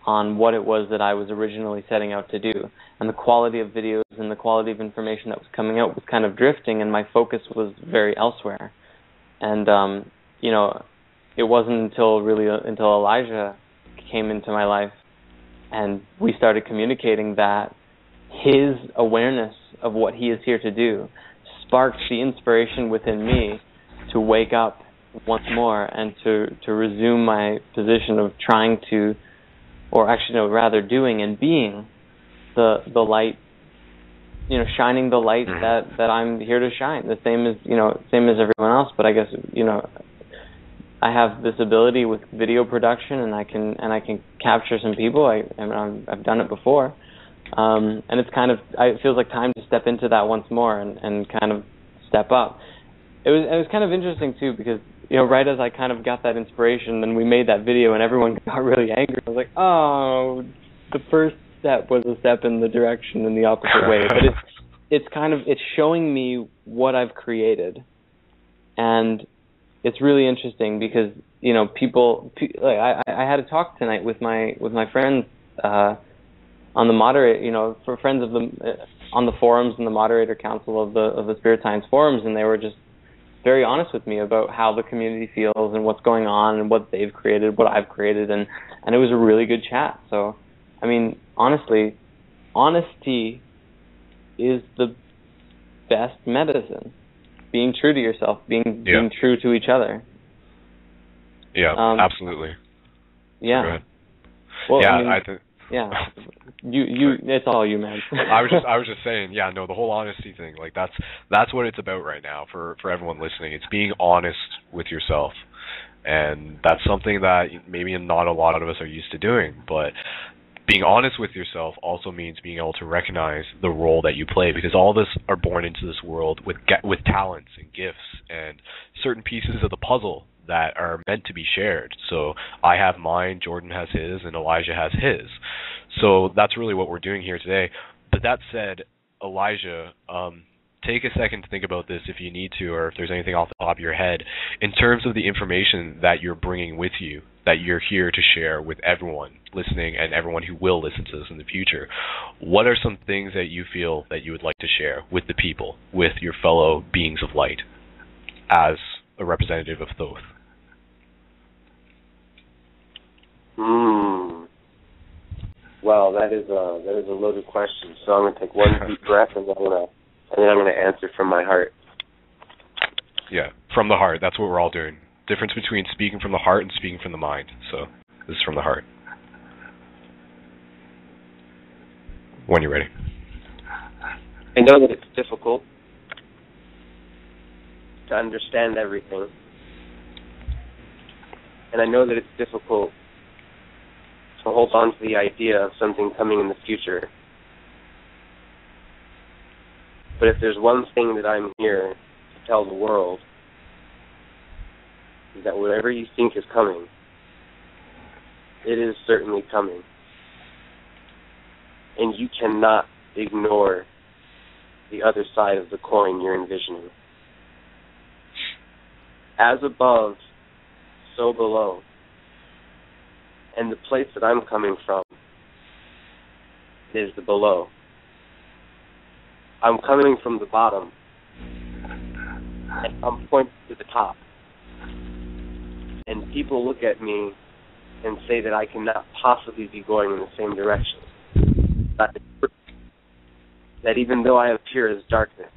on what it was that I was originally setting out to do. And the quality of videos and the quality of information that was coming out was kind of drifting, and my focus was very elsewhere. And, it wasn't until Elijah came into my life and we started communicating that his awareness of what he is here to do sparked the inspiration within me to wake up once more and to resume my position of trying to, or actually no, rather doing and being the light, shining the light that I'm here to shine. The same as everyone else, but I guess I have this ability with video production, and I can capture some people. I've done it before, and it's it feels like time to step into that once more and kind of step up. It was kind of interesting too because right as I kind of got that inspiration, then we made that video, and everyone got really angry. I was like, oh, the first step was a step in the direction in the opposite way, but it's showing me what I've created, and it's really interesting because people. Like I had a talk tonight with my friends on the moderate, for friends of the on the forums and the moderator council of the Spirit Science forums, and they were just very honest with me about how the community feels and what's going on and what they've created, what I've created, and it was a really good chat. So, I mean, honestly, honesty is the best medicine. Being true to yourself, being true to each other.
Yeah, absolutely.
Yeah.
Go ahead.
Well,
yeah,
I mean,
I think.
Yeah, you. It's all you, man.
I was just saying, yeah, no, the whole honesty thing, like that's what it's about right now for everyone listening. It's being honest with yourself, and that's something that maybe not a lot of us are used to doing. But being honest with yourself also means being able to recognize the role that you play, because all of us are born into this world with talents and gifts and certain pieces of the puzzle that are meant to be shared. So I have mine, Jordan has his, and Elijah has his. So that's really what we're doing here today. But that said, Elijah, take a second to think about this if you need to, or if there's anything off the top of your head, in terms of the information that you're bringing with you, that you're here to share with everyone listening and everyone who will listen to this in the future. What are some things that you feel that you would like to share with the people, with your fellow beings of light, as a representative of Thoth?
Well, that is a loaded question. So I'm going to take one deep breath, and then I'm going to answer from my heart.
Yeah, from the heart. That's what we're all doing. Difference between speaking from the heart and speaking from the mind. So this is from the heart. When you're ready.
I know that it's difficult to understand everything, and I know that it's difficult to hold on to the idea of something coming in the future. But if there's one thing that I'm here to tell the world, is that whatever you think is coming, it is certainly coming. And you cannot ignore the other side of the coin you're envisioning. As above, so below. And the place that I'm coming from is the below. I'm coming from the bottom, and I'm pointing to the top. And people look at me and say that I cannot possibly be going in the same direction. That even though I appear as darkness,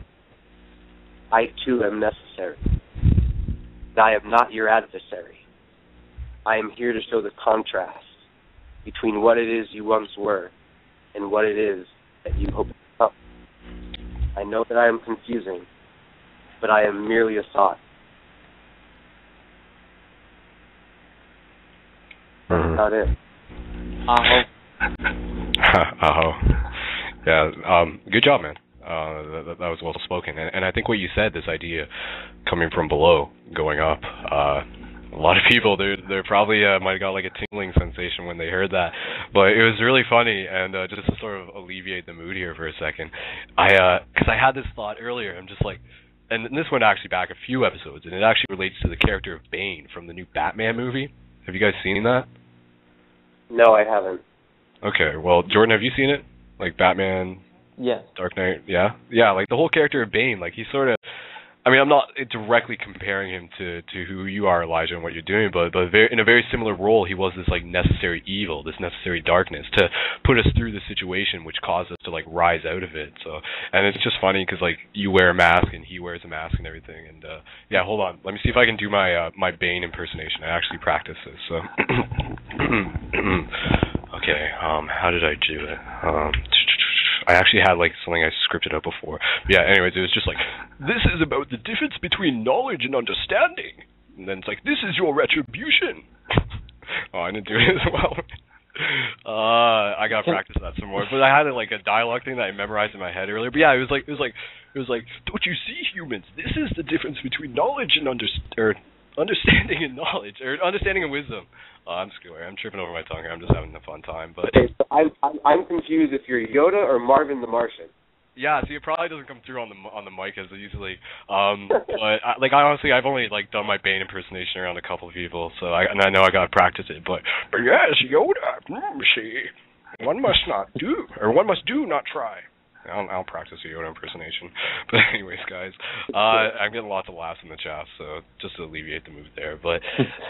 I too am necessary. That I am not your adversary. I am here to show the contrast between what it is you once were and what it is that you hope to become. I know that I am confusing, but I am merely a thought. That's about it.
Aho. Yeah, good job, man. That was well spoken. And I think what you said, this idea coming from below, going up, a lot of people, they're probably might have got like a tingling sensation when they heard that. But it was really funny, and just to sort of alleviate the mood here for a second, because I had this thought earlier, I'm just like, and this went actually back a few episodes, and it actually relates to the character of Bane from the new Batman movie. Have you guys seen that?
No, I haven't.
Okay, well, Jordan, have you seen it? Like Batman?
Yes.
Dark Knight, yeah? Yeah, like the whole character of Bane, like he's sort of, I mean, I'm not directly comparing him to who you are, Elijah, and what you're doing, but in a very similar role, he was this like necessary evil, this necessary darkness to put us through the situation, which caused us to like rise out of it. So, and it's just funny because like you wear a mask and he wears a mask and everything. And yeah, hold on, let me see if I can do my my Bane impersonation. I actually practiced this. So, okay, how did I do it? I actually had like something I scripted out before. But yeah, anyways, it was just like, this is about the difference between knowledge and understanding. And then it's like, this is your retribution. Oh, I didn't do it as well. I gotta practice that some more. But I had like a dialogue thing that I memorized in my head earlier. But yeah, it was like, don't you see, humans? This is the difference between knowledge and understanding and knowledge, or understanding and wisdom. I'm scared. I'm tripping over my tongue here. I'm just having a fun time. But
okay, so I'm confused if you're Yoda or Marvin the Martian.
Yeah, see, it probably doesn't come through on the mic as easily. But I honestly, I've only done my Bane impersonation around a couple of people, so I know I gotta practice it. But yes, Yoda, see, one must do, not try. I'll practice a Yoda impersonation. But anyways, guys, I'm getting lots of laughs in the chat, so just to alleviate the mood there. But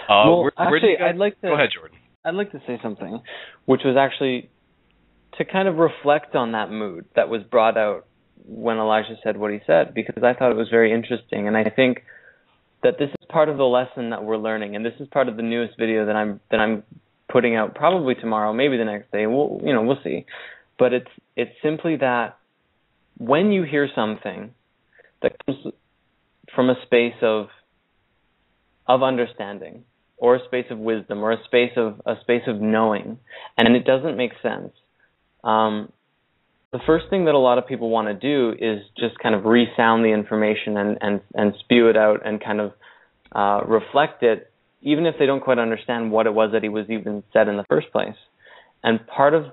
well, actually,
go ahead, Jordan.
I'd like to say something, which was actually to kind of reflect on that mood that was brought out when Elijah said what he said, because I thought it was very interesting, and I think that this is part of the lesson that we're learning, and this is part of the newest video that I'm putting out probably tomorrow, maybe the next day. We'll see. But it's simply that when you hear something that comes from a space of understanding, or a space of wisdom, or a space of knowing, and it doesn't make sense, the first thing that a lot of people want to do is just kind of resound the information and spew it out and kind of reflect it, even if they don't quite understand what it was that he was even said in the first place. And part of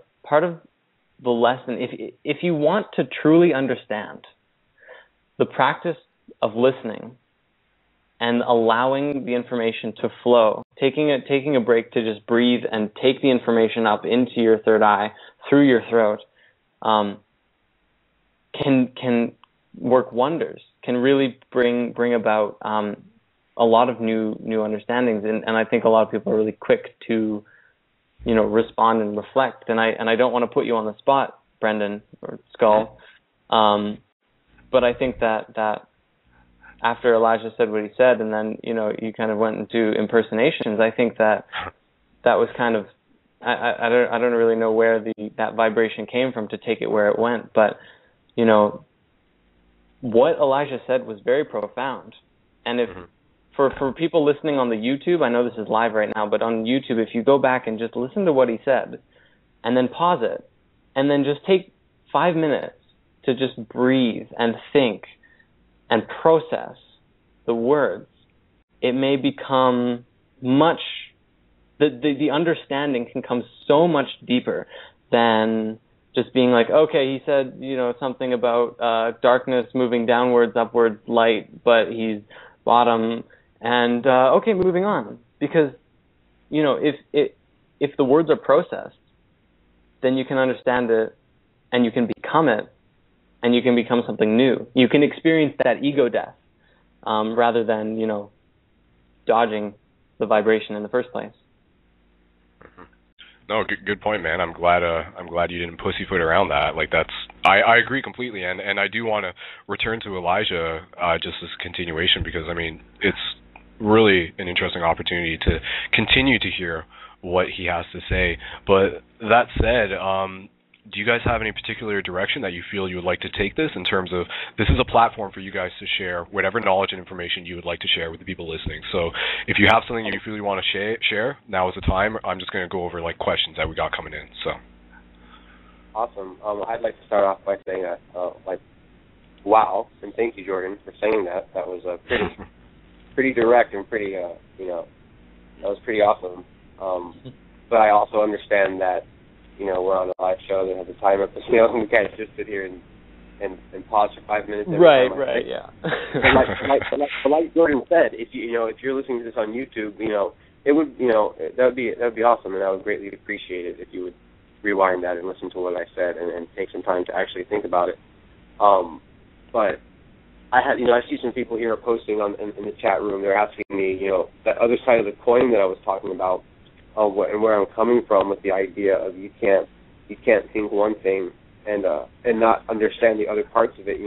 the lesson, if you want to truly understand the practice of listening and allowing the information to flow, taking a break to just breathe and take the information up into your third eye through your throat, can work wonders, can really bring about a lot of new understandings, and I think a lot of people are really quick to respond and reflect, and I don't want to put you on the spot, Brendan or Skull, but I think that after Elijah said what he said, and then you kind of went into impersonations, I think that was kind of, I don't really know where that vibration came from to take it where it went, but what Elijah said was very profound. And if for people listening on the YouTube, I know this is live right now, but on YouTube, if you go back and just listen to what he said, and then pause it, and then just take 5 minutes to just breathe and think and process the words, it may become much. The understanding can come so much deeper than just being like, okay, he said, something about darkness moving downwards, upwards, light, but he's bottom, and okay, moving on. Because, if the words are processed, then you can understand it, and you can become it, and you can become something new. You can experience that ego death, rather than, dodging the vibration in the first place.
No, good point, man. I'm glad you didn't pussyfoot around that. I agree completely, and I do want to return to Elijah just as continuation, because it's really an interesting opportunity to continue to hear what he has to say. But that said, do you guys have any particular direction that you feel you would like to take this, in terms of, this is a platform for you guys to share whatever knowledge and information you would like to share with the people listening. So if you have something you feel you want to share, now is the time. I'm just going to go over questions that we got coming in. So
awesome. I'd like to start off by saying that, wow, and thank you, Jordan, for saying that. That was pretty direct and pretty, that was pretty awesome. But I also understand that, we're on a live show that has a timer, but we can't just sit here and pause for 5 minutes.
Right, yeah.
like Jordan said, if you're listening to this on YouTube, it would, that would be awesome, and I would greatly appreciate it if you would rewind that and listen to what I said and take some time to actually think about it. But I see some people here posting in the chat room. They're asking me, that other side of the coin that I was talking about. And where I'm coming from with the idea of you can't think one thing and not understand the other parts of it.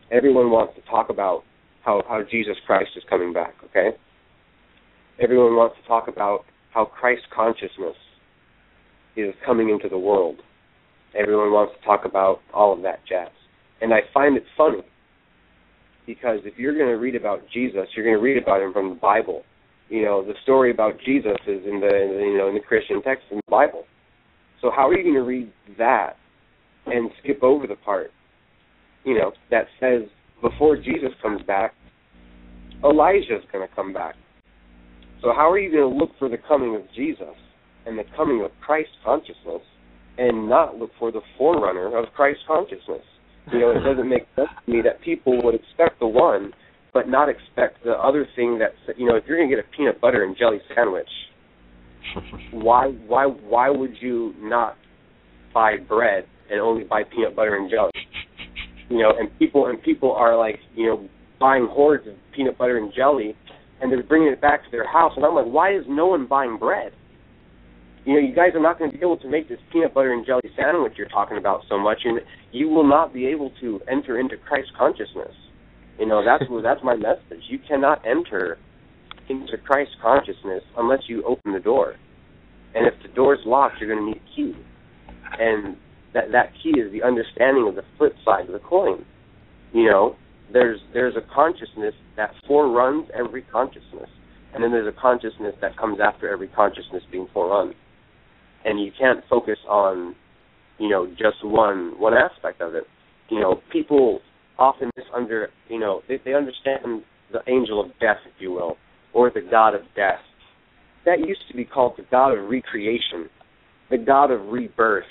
Everyone wants to talk about how Jesus Christ is coming back. Okay, everyone wants to talk about how Christ consciousness is coming into the world. Everyone wants to talk about all of that jazz, and I find it funny, because if you're going to read about Jesus, you're going to read about him from the Bible. The story about Jesus is in the Christian text in the Bible. So how are you going to read that and skip over the part, that says before Jesus comes back, Elijah's going to come back? So how are you going to look for the coming of Jesus and the coming of Christ consciousness and not look for the forerunner of Christ consciousness? It doesn't make sense to me that people would expect the one but not expect the other thing that's, if you're going to get a peanut butter and jelly sandwich, why would you not buy bread and only buy peanut butter and jelly? And people are like, buying hordes of peanut butter and jelly, and they're bringing it back to their house, and I'm like, why is no one buying bread? You guys are not going to be able to make this peanut butter and jelly sandwich you're talking about so much, and you will not be able to enter into Christ consciousness. That's my message. You cannot enter into Christ consciousness unless you open the door. And if the door's locked, you're going to need a key. And that key is the understanding of the flip side of the coin. There's a consciousness that foreruns every consciousness. And then there's a consciousness that comes after every consciousness being forerun. And you can't focus on, just one aspect of it. People often they understand the angel of death, if you will, or the god of death. That used to be called the god of recreation, the god of rebirth,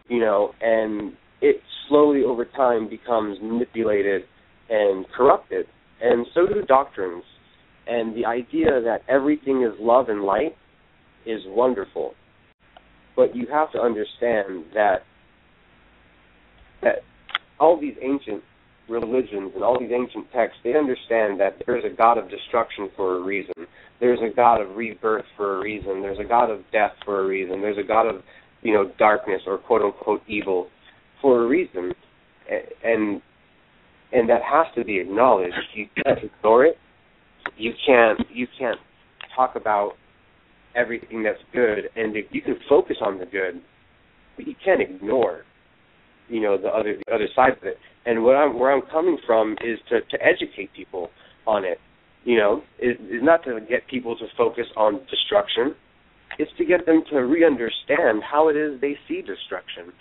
and it slowly over time becomes manipulated and corrupted. And so do doctrines. And the idea that everything is love and light is wonderful. But you have to understand that all these ancient religions and all these ancient texts, they understand that there's a God of destruction for a reason. There's a God of rebirth for a reason. There's a God of death for a reason. There's a God of, darkness or quote-unquote evil for a reason. And that has to be acknowledged. You can't ignore it. You can't talk about everything that's good, and you can focus on the good, but you can't ignore, the other side of it. And where I'm coming from is to educate people on it. Is not to get people to focus on destruction. It's to get them to re-understand how it is they see destruction.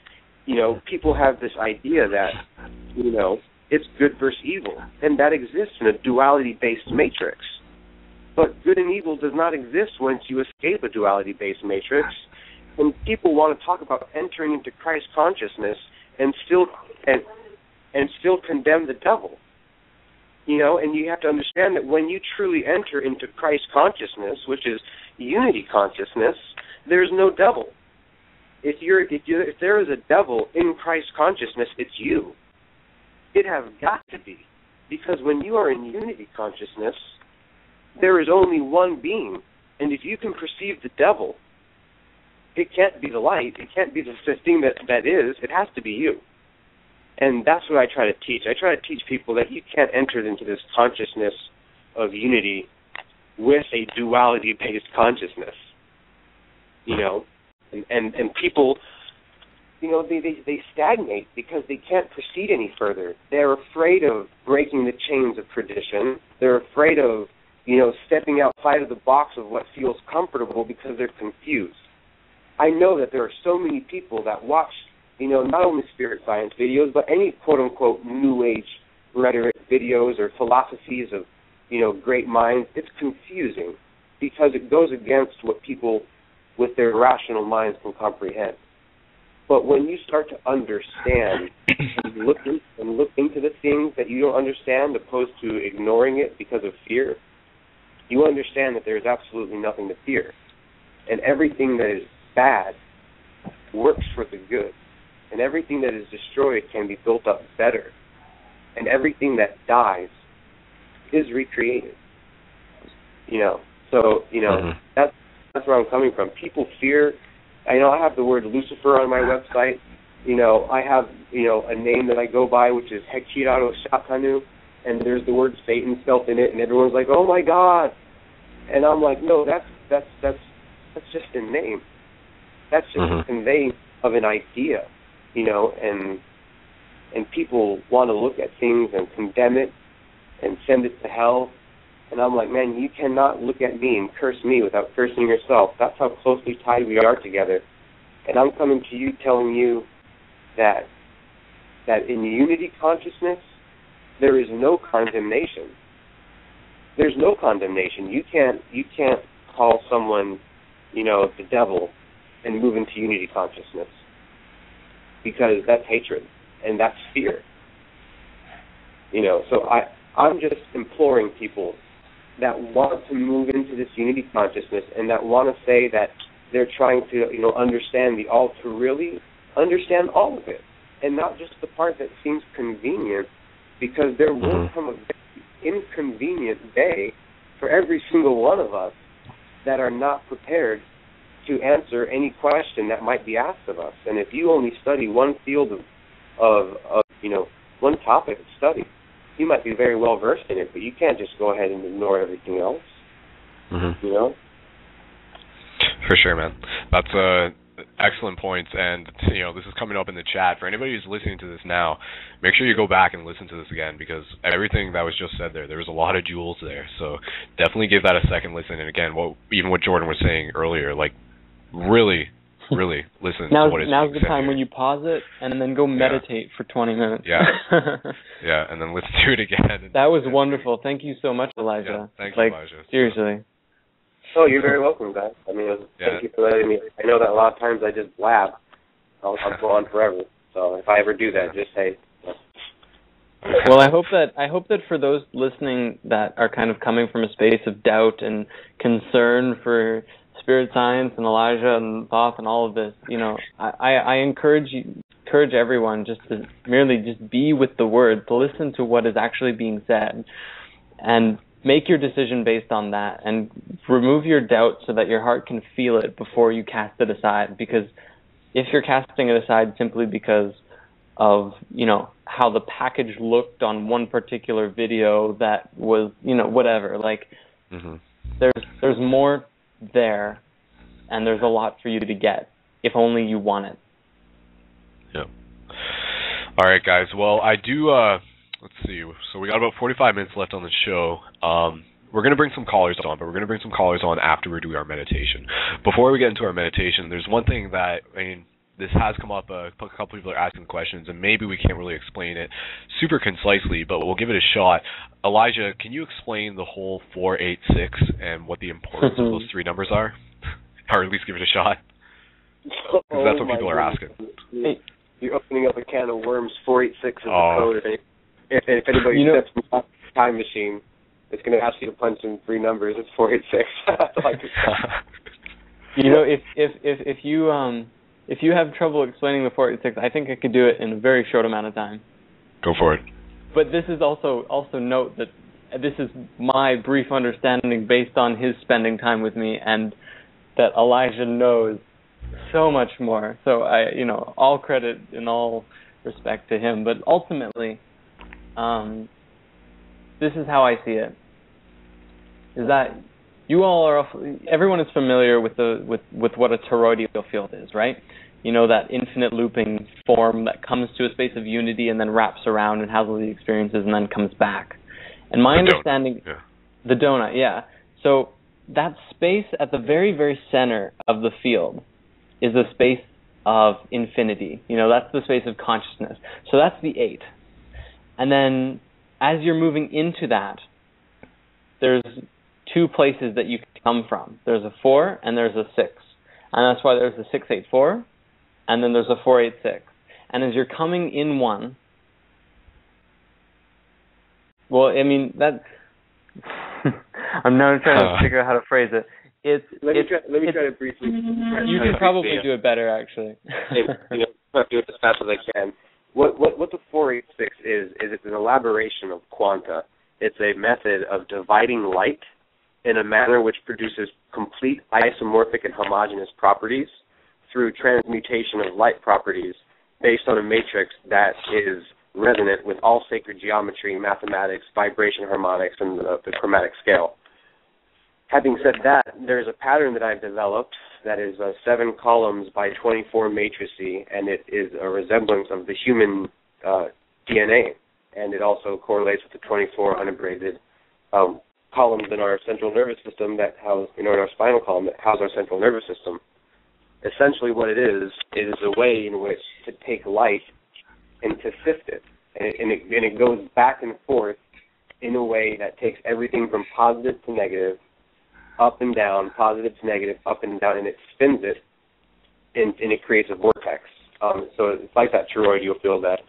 People have this idea that, it's good versus evil, and that exists in a duality-based matrix. But good and evil does not exist once you escape a duality-based matrix. And people want to talk about entering into Christ consciousness and still condemn the devil. And you have to understand that when you truly enter into Christ consciousness, which is unity consciousness, there's no devil. If there is a devil in Christ consciousness, it's you. It has got to be, because when you are in unity consciousness, there is only one being, and if you can perceive the devil, it can't be the light, it can't be the thing that is, it has to be you. And that's what I try to teach. I try to teach people that you can't enter into this consciousness of unity with a duality-based consciousness. And people, they stagnate because they can't proceed any further. They're afraid of breaking the chains of tradition. They're afraid of stepping outside of the box of what feels comfortable because they're confused. I know that there are so many people that watch, not only spirit science videos, but any quote-unquote New Age rhetoric videos or philosophies of, great minds. It's confusing because it goes against what people with their rational minds can comprehend. But when you start to understand and look into the things that you don't understand, opposed to ignoring it because of fear, you understand that there's absolutely nothing to fear. And everything that is bad works for the good. And everything that is destroyed can be built up better. And everything that dies is recreated. That's where I'm coming from. People fear. I have the word Lucifer on my website. I have, a name that I go by, which is Hekiraro Shakanu, and there's the word Satan spelled in it, and everyone's like, oh my God. And I'm like, no, that's just a name. That's just a conveying of an idea, and people want to look at things and condemn it and send it to hell. And I'm like, man, you cannot look at me and curse me without cursing yourself. That's how closely tied we are together. And I'm coming to you telling you that in unity consciousness, there is no condemnation. There's no condemnation. You can't call someone, the devil and move into unity consciousness, because that's hatred. and that's fear. So I'm just imploring people that want to move into this unity consciousness and that want to say that they're trying to, understand the all, to really understand all of it, and not just the part that seems convenient, because there will come a very inconvenient day for every single one of us that are not prepared to answer any question that might be asked of us. And if you only study one field of one topic of study, you might be very well versed in it, but you can't just go ahead and ignore everything else.
For sure, man. That's excellent points, and this is coming up in the chat. For anybody who's listening to this now, make sure you go back and listen to this again, because everything that was just said there was a lot of jewels there. So definitely give that a second listen. And again, what Jordan was saying earlier, like really listen to what is
now's the
said
time
here.
when you pause it and then go meditate for 20 minutes.
Yeah, and then let's do it again.
That was wonderful. Thank you so much, Elijah.
Yeah, thanks, Elijah.
Seriously.
Oh, you're very welcome, guys. Thank you for letting me. I know that a lot of times I just blab. I'll go on forever. So if I ever do that, just say.
Well, I hope that for those listening that are kind of coming from a space of doubt and concern for spirit science and Elijah and Thoth and all of this, I encourage everyone just to merely just be with the word, to listen to what is actually being said, and make your decision based on that, and remove your doubt so that your heart can feel it before you cast it aside. Because if you're casting it aside simply because of, how the package looked on one particular video that was, whatever, there's more there, and there's a lot for you to get, if only you want it.
Yeah. All right, guys. Well, I do... let's see. So we got about 45 minutes left on the show. We're going to bring some callers on, but we're going to bring some callers on after we do our meditation. Before we get into our meditation, there's one thing that, this has come up. A couple people are asking questions, and maybe we can't really explain it super concisely, but we'll give it a shot. Elijah, can you explain the whole 486 and what the importance of those three numbers are? Or at least give it a shot? Because that's what people are asking.
You're opening up a can of worms. 486 is the code. If anybody steps in the time machine, it's going to ask you to punch in three numbers. It's 486. That's all I can say.
If you have trouble explaining the 486, I think I could do it in a very short amount of time.
Go for it.
But this is also note that this is my brief understanding based on his spending time with me, and that Elijah knows so much more. So all credit in all respect to him. But ultimately, this is how I see it. Is that everyone is familiar with what a toroidal field is, right? That infinite looping form that comes to a space of unity and then wraps around and has all the experiences and then comes back. And my understanding, the donut, yeah. So that space at the very, very center of the field is the space of infinity. That's the space of consciousness. So that's the 8. And then as you're moving into that, there's 2 places that you can come from. There's a 4 and there's a 6. And that's why there's a 684 and then there's a 486. And as you're coming in one, well, that I'm now trying to figure out how to phrase it.
Let me try to briefly.
You could probably do it better, actually.
I'll do it as fast as I can. What the 486 is it's an elaboration of quanta. It's a method of dividing light in a manner which produces complete isomorphic and homogeneous properties through transmutation of light properties based on a matrix that is resonant with all sacred geometry, mathematics, vibration harmonics, and the chromatic scale. Having said that, there's a pattern that I've developed that is 7 columns by 24 matrices, and it is a resemblance of the human DNA, and it also correlates with the 24 unabraded columns in our central nervous system that house, in our spinal column that house our central nervous system. Essentially what it is a way in which to take light and to sift it. And it goes back and forth in a way that takes everything from positive to negative, up and down, positive to negative, up and down, and it spins it, and it creates a vortex. So it's like that toroidal field that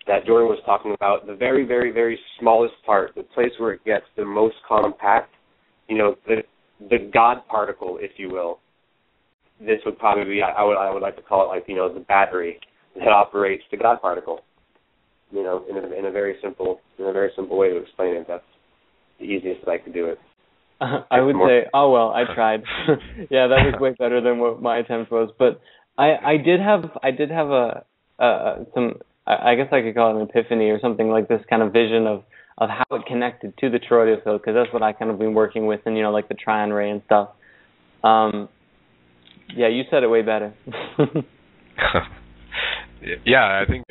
that Jordan was talking about, the very, very, very smallest part, the place where it gets the most compact, the God particle, if you will. This would probably be, I would like to call it like, the battery that operates the God particle. In a very simple way to explain it. That's the easiest I could do it.
I would say, oh well, I tried. Yeah, that was way better than what my attempt was. But I did have some, I guess I could call it an epiphany or something, like this kind of vision of how it connected to the toroidal field, because that's what I kind of been working with, and like the Tryon ray and stuff. Yeah, you said it way better.
Yeah, I think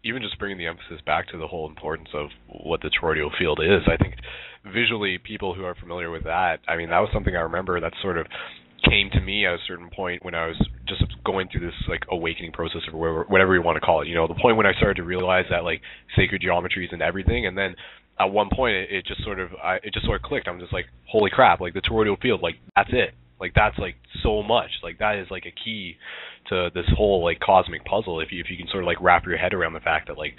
even just bringing the emphasis back to the whole importance of what the toroidal field is, I think visually people who are familiar with that, I mean, that was something I remember that sort of came to me at a certain point when I was just going through this like awakening process, or whatever you want to call it. The point when I started to realize that like sacred geometry is in everything, and then at one point it just sort of clicked. I'm just like, holy crap! Like the toroidal field, like that's it. Like that's like so much. Like that is like a key to this whole like cosmic puzzle. If you can sort of like wrap your head around the fact that like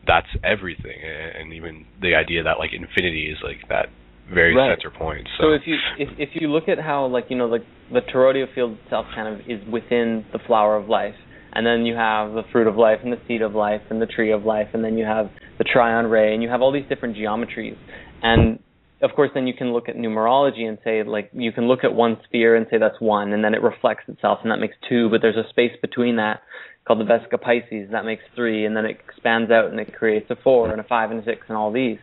that's everything, and even the idea that like infinity is like that very center point.
So if you look at how like like the toroidal field itself kind of is within the flower of life, and then you have the fruit of life and the seed of life and the tree of life, and then you have the Tryon ray, and you have all these different geometries. And of course, then you can look at numerology and say, like, you can look at one sphere and say that's 1, and then it reflects itself, and that makes 2, but there's a space between that called the Vesica Pisces, that makes 3, and then it expands out and it creates a 4 and a 5 and a 6 and all these.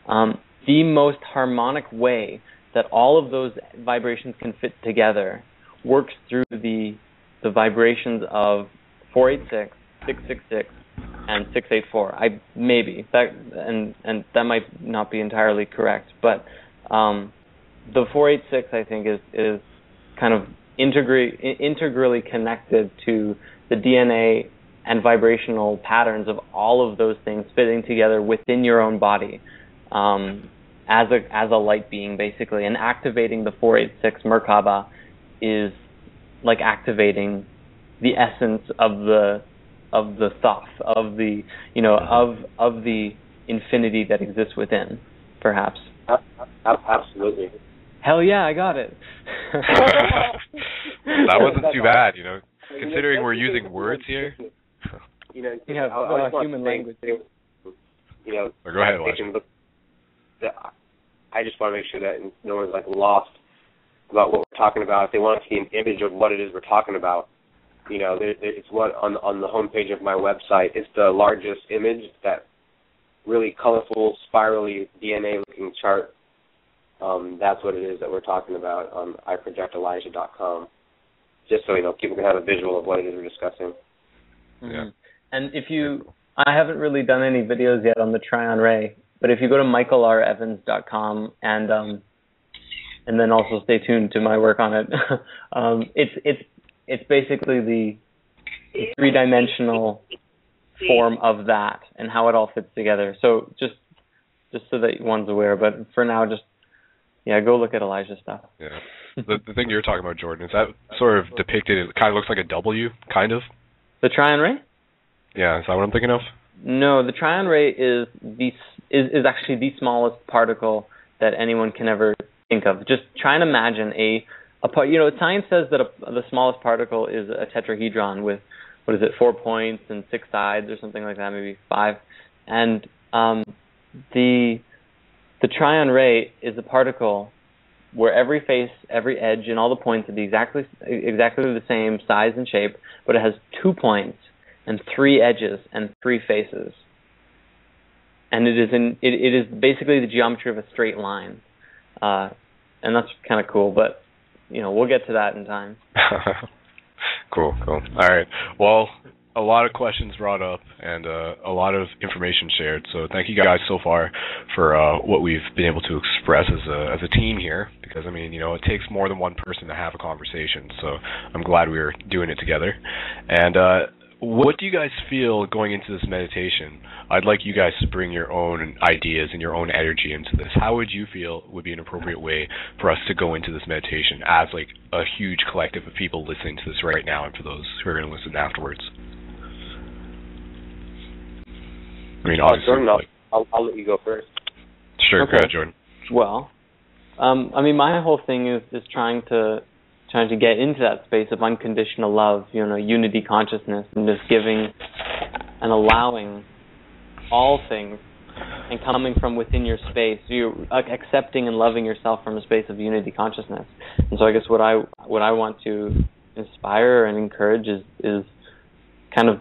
The most harmonic way that all of those vibrations can fit together works through the vibrations of 486, 666, and 684. Maybe that, and that might not be entirely correct, but the 486 I think is kind of integrally connected to the DNA and vibrational patterns of all of those things fitting together within your own body, as a light being basically. And activating the 486 Merkaba is like activating the essence of the Thoth, of the of the infinity that exists within, perhaps.
Absolutely.
Hell yeah, I got it.
That wasn't too bad, considering we're using words here.
Human language.
Go ahead, Elijah.
I just want to make sure that no one's like lost about what we're talking about. If they want to see an image of what it is we're talking about, it's what on the homepage of my website. It's the largest image, that really colorful, spirally DNA-looking chart. That's what it is that we're talking about on iprojectelijah.com. Just so people can have a visual of what it is we're discussing.
Mm-hmm. Yeah. And I haven't really done any videos yet on the Tryon ray, but if you go to michaelrevans.com and then also stay tuned to my work on it, it's basically the three-dimensional form of that and how it all fits together. So just so that one's aware, but for now, go look at Elijah's stuff.
Yeah. The thing you're talking about, Jordan, is that sort of depicted, it kind of looks like a W, kind of?
The Tryon ray?
Yeah, is that what I'm thinking of? No,
the Tryon ray is actually the smallest particle that anyone can ever think of. Just try and imagine science says that the smallest particle is a tetrahedron with, 4 points and 6 sides or something like that, maybe 5. And the Tryon ray is a particle where every face, every edge, and all the points are exactly the same size and shape, but it has 2 points and 3 edges and 3 faces. And it is basically the geometry of a straight line. And that's kind of cool, but we'll get to that in time.
Cool. All right. Well, a lot of questions brought up and a lot of information shared. So thank you guys so far for what we've been able to express as a team here. Because it takes more than one person to have a conversation. So I'm glad we're doing it together. And what do you guys feel going into this meditation? I'd like you guys to bring your own ideas and your own energy into this. How would you feel would be an appropriate way for us to go into this meditation as like a huge collective of people listening to this right now, and for those who are going to listen afterwards? I mean, obviously.
Jordan, I'll let you go first.
Sure,
Okay.
go ahead, Jordan.
Well, I mean, my whole thing is trying to get into that space of unconditional love, unity consciousness, and just giving and allowing all things and coming from within your space. You accepting and loving yourself from a space of unity consciousness. And so I guess what I want to inspire and encourage is kind of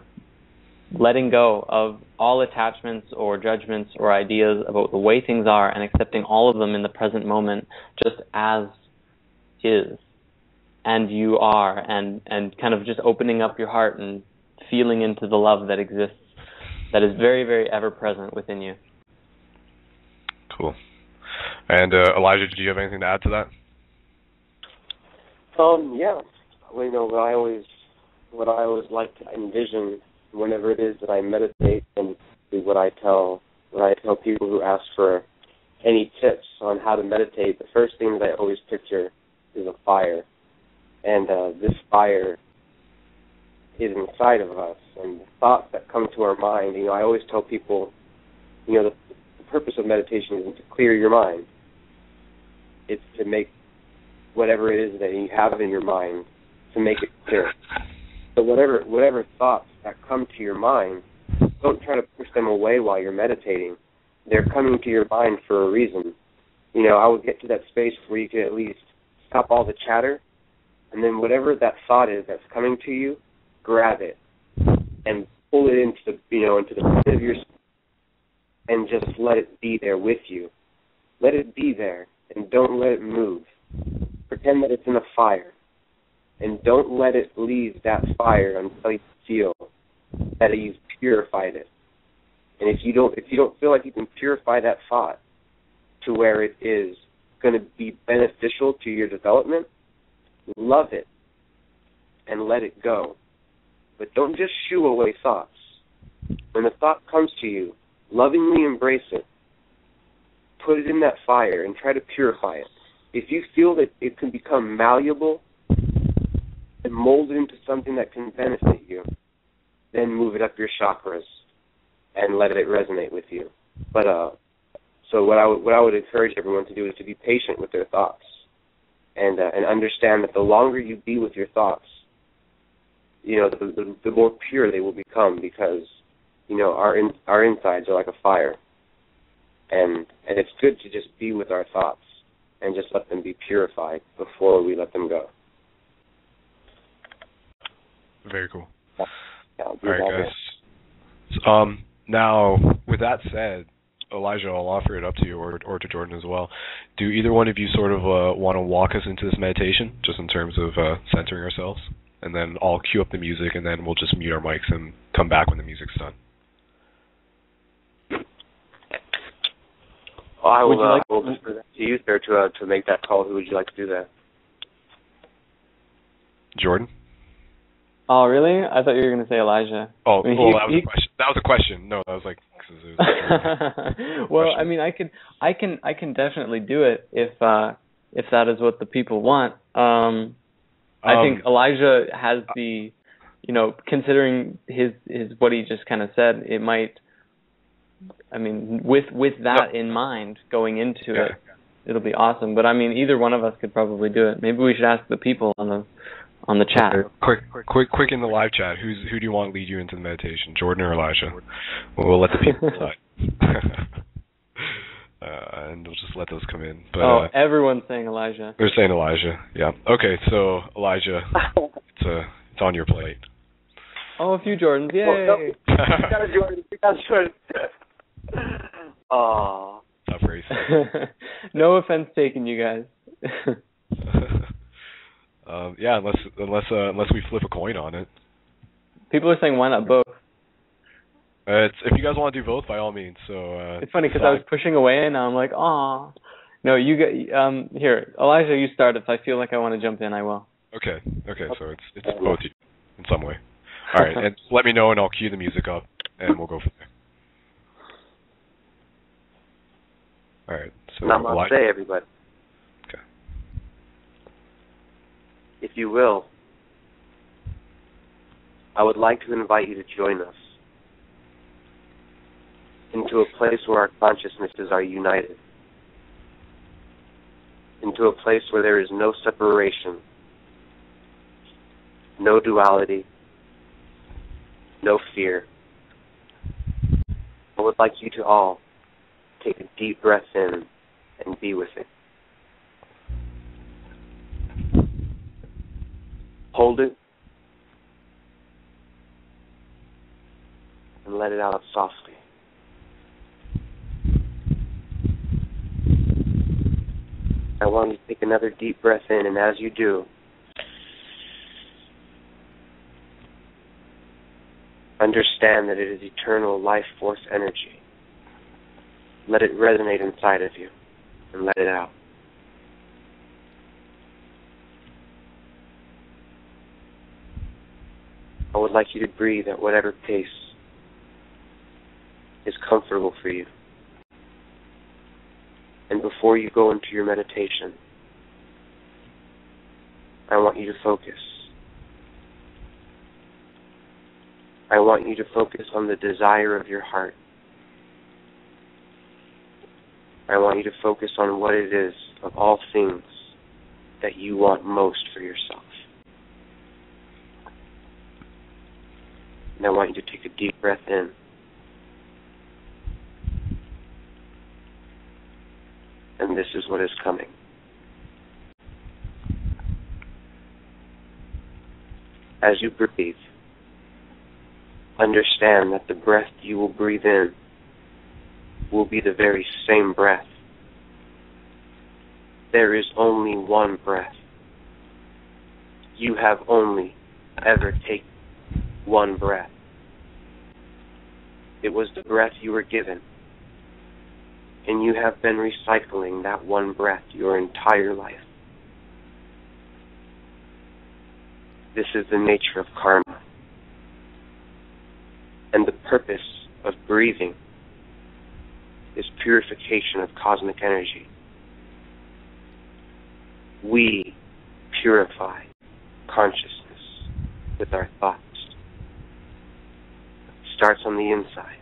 letting go of all attachments or judgments or ideas about the way things are and accepting all of them in the present moment just as is and you are, and kind of just opening up your heart and feeling into the love that exists, that is very, very ever present within you.
Cool. And Elijah, do you have anything to add to that?
Yeah. Well, what I always like to envision whenever it is that I meditate, and what I tell people who ask for any tips on how to meditate, the first thing that I always picture is a fire. And this fire is inside of us, and the thoughts that come to our mind, I always tell people, the purpose of meditation isn't to clear your mind. It's to make whatever it is that you have in your mind, to make it clear. So whatever thoughts that come to your mind, don't try to push them away while you're meditating. They're coming to your mind for a reason. I would get to that space where you can at least stop all the chatter, and then whatever that thought is that's coming to you, grab it and pull it into the pit of your spirit and just let it be there with you. Let it be there and don't let it move. Pretend that it's in a fire and don't let it leave that fire until you feel that you've purified it. And if you don't feel like you can purify that thought to where it is going to be beneficial to your development, love it and let it go. But don't just shoo away thoughts. When a thought comes to you, lovingly embrace it. Put it in that fire and try to purify it. If you feel that it can become malleable and mold it into something that can benefit you, then move it up your chakras and let it resonate with you. But so what I would encourage everyone to do is to be patient with their thoughts and understand that the longer you be with your thoughts, the more pure they will become, because our insides are like a fire, and it's good to just be with our thoughts and just let them be purified before we let them go.
Very cool.
Yeah,
all right, guys. Now, with that said, Elijah, I'll offer it up to you or to Jordan as well. Do either one of you sort of want to walk us into this meditation, just in terms of centering ourselves? And then I'll cue up the music, and then we'll just mute our mics and come back when the music's done.
Well, I will defer that to you, sir, to make that call. Who would you like to do that?
Jordan?
Oh, really? I thought you were going to say Elijah.
Oh, that was a question. That was a question. No, that was like.
Well, I mean, I can definitely do it if that is what the people want. I think Elijah has the, considering his what he just kind of said, it might. I mean, with that in mind, going into it, it'll be awesome. But I mean, either one of us could probably do it. Maybe we should ask the people on the chat.
Okay. Quick in the live chat. Who do you want to lead you into the meditation, Jordan or Elijah? We'll let the people decide. And we'll just let those come in. But,
everyone's saying Elijah.
They're saying Elijah. Yeah. Okay. So Elijah, it's on your plate.
Oh, a few Jordans. Yay!
You got a Jordan. You got a Jordan. Aww.
Tough race.
No offense taken, you guys.
Yeah, unless we flip a coin on it.
People are saying why not both?
If you guys want to do both, by all means. So
it's funny because I was pushing away, and now I'm like, oh, no, you get here, Elijah, you start. If I feel like I want to jump in, I will.
Okay. So it's both you in some way. All right, and let me know, and I'll cue the music up, and we'll go from there. All right. So
Namaste, everybody.
Okay.
If you will, I would like to invite you to join us into a place where our consciousnesses are united, into a place where there is no separation, no duality, no fear. I would like you to all take a deep breath in and be with it. Hold it and let it out softly. I want you to take another deep breath in, and as you do, understand that it is eternal life force energy. Let it resonate inside of you and let it out. I would like you to breathe at whatever pace is comfortable for you. And before you go into your meditation, I want you to focus. I want you to focus on the desire of your heart. I want you to focus on what it is of all things that you want most for yourself. And I want you to take a deep breath in. And this is what is coming. As you breathe, understand that the breath you will breathe in will be the very same breath. There is only one breath. You have only ever taken one breath. It was the breath you were given, and you have been recycling that one breath your entire life. This is the nature of karma. And the purpose of breathing is purification of cosmic energy. We purify consciousness with our thoughts. It starts on the inside,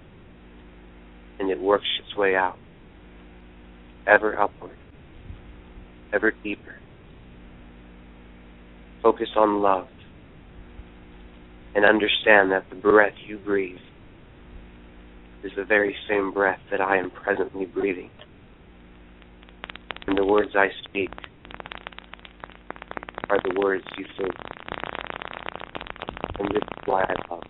and it works its way out, ever upward, ever deeper. Focus on love, and understand that the breath you breathe is the very same breath that I am presently breathing. And the words I speak are the words you think. And this is why I love.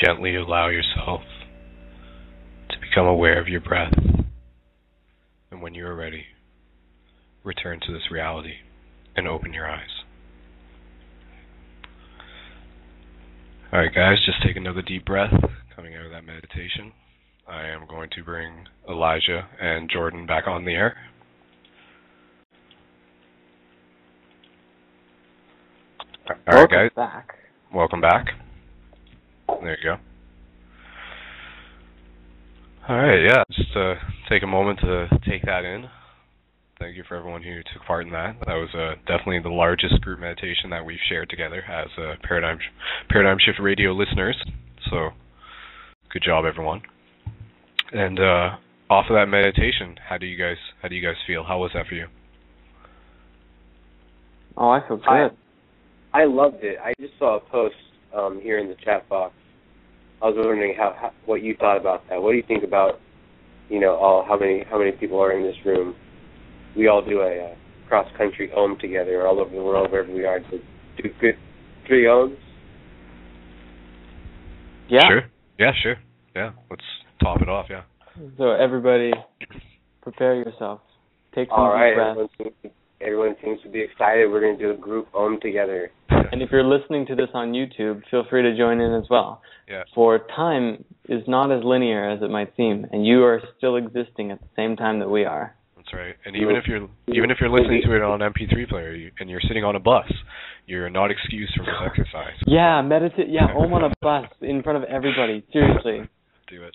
gently allow yourself to become aware of your breath. And when you are ready, return to this reality and open your eyes. Alright guys, just take another deep breath coming out of that meditation. I am going to bring Elijah and Jordan back on the air. Alright guys, welcome back. There you go. Alright, yeah, just take a moment to take that in. Thank you for everyone who took part in that. That was definitely the largest group meditation that we've shared together as Paradigm Shift Radio listeners. So, good job, everyone. And off of that meditation, how do you guys feel? How was that for you?
Oh, I feel good.
I loved it. I just saw a post here in the chat box. I was wondering how what you thought about that. What do you think about, how many people are in this room? We all do a cross-country Om together all over the world, wherever we are. To do good 3 Oms?
Yeah.
Sure. Yeah, sure. Yeah, let's top it off, yeah.
So everybody, prepare yourself. Take some
all right,
deep breaths.
Everyone seems to be excited. We're going to do a group Om together.
And if you're listening to this on YouTube, feel free to join in as well.
Yeah.
For time is not as linear as it might seem, and you are still existing at the same time that we are.
That's right. And even if you're listening to it on an MP3 player and you're sitting on a bus, you're not excused from this exercise.
Yeah, meditate. Yeah, Om on a bus in front of everybody. Seriously.
Do it.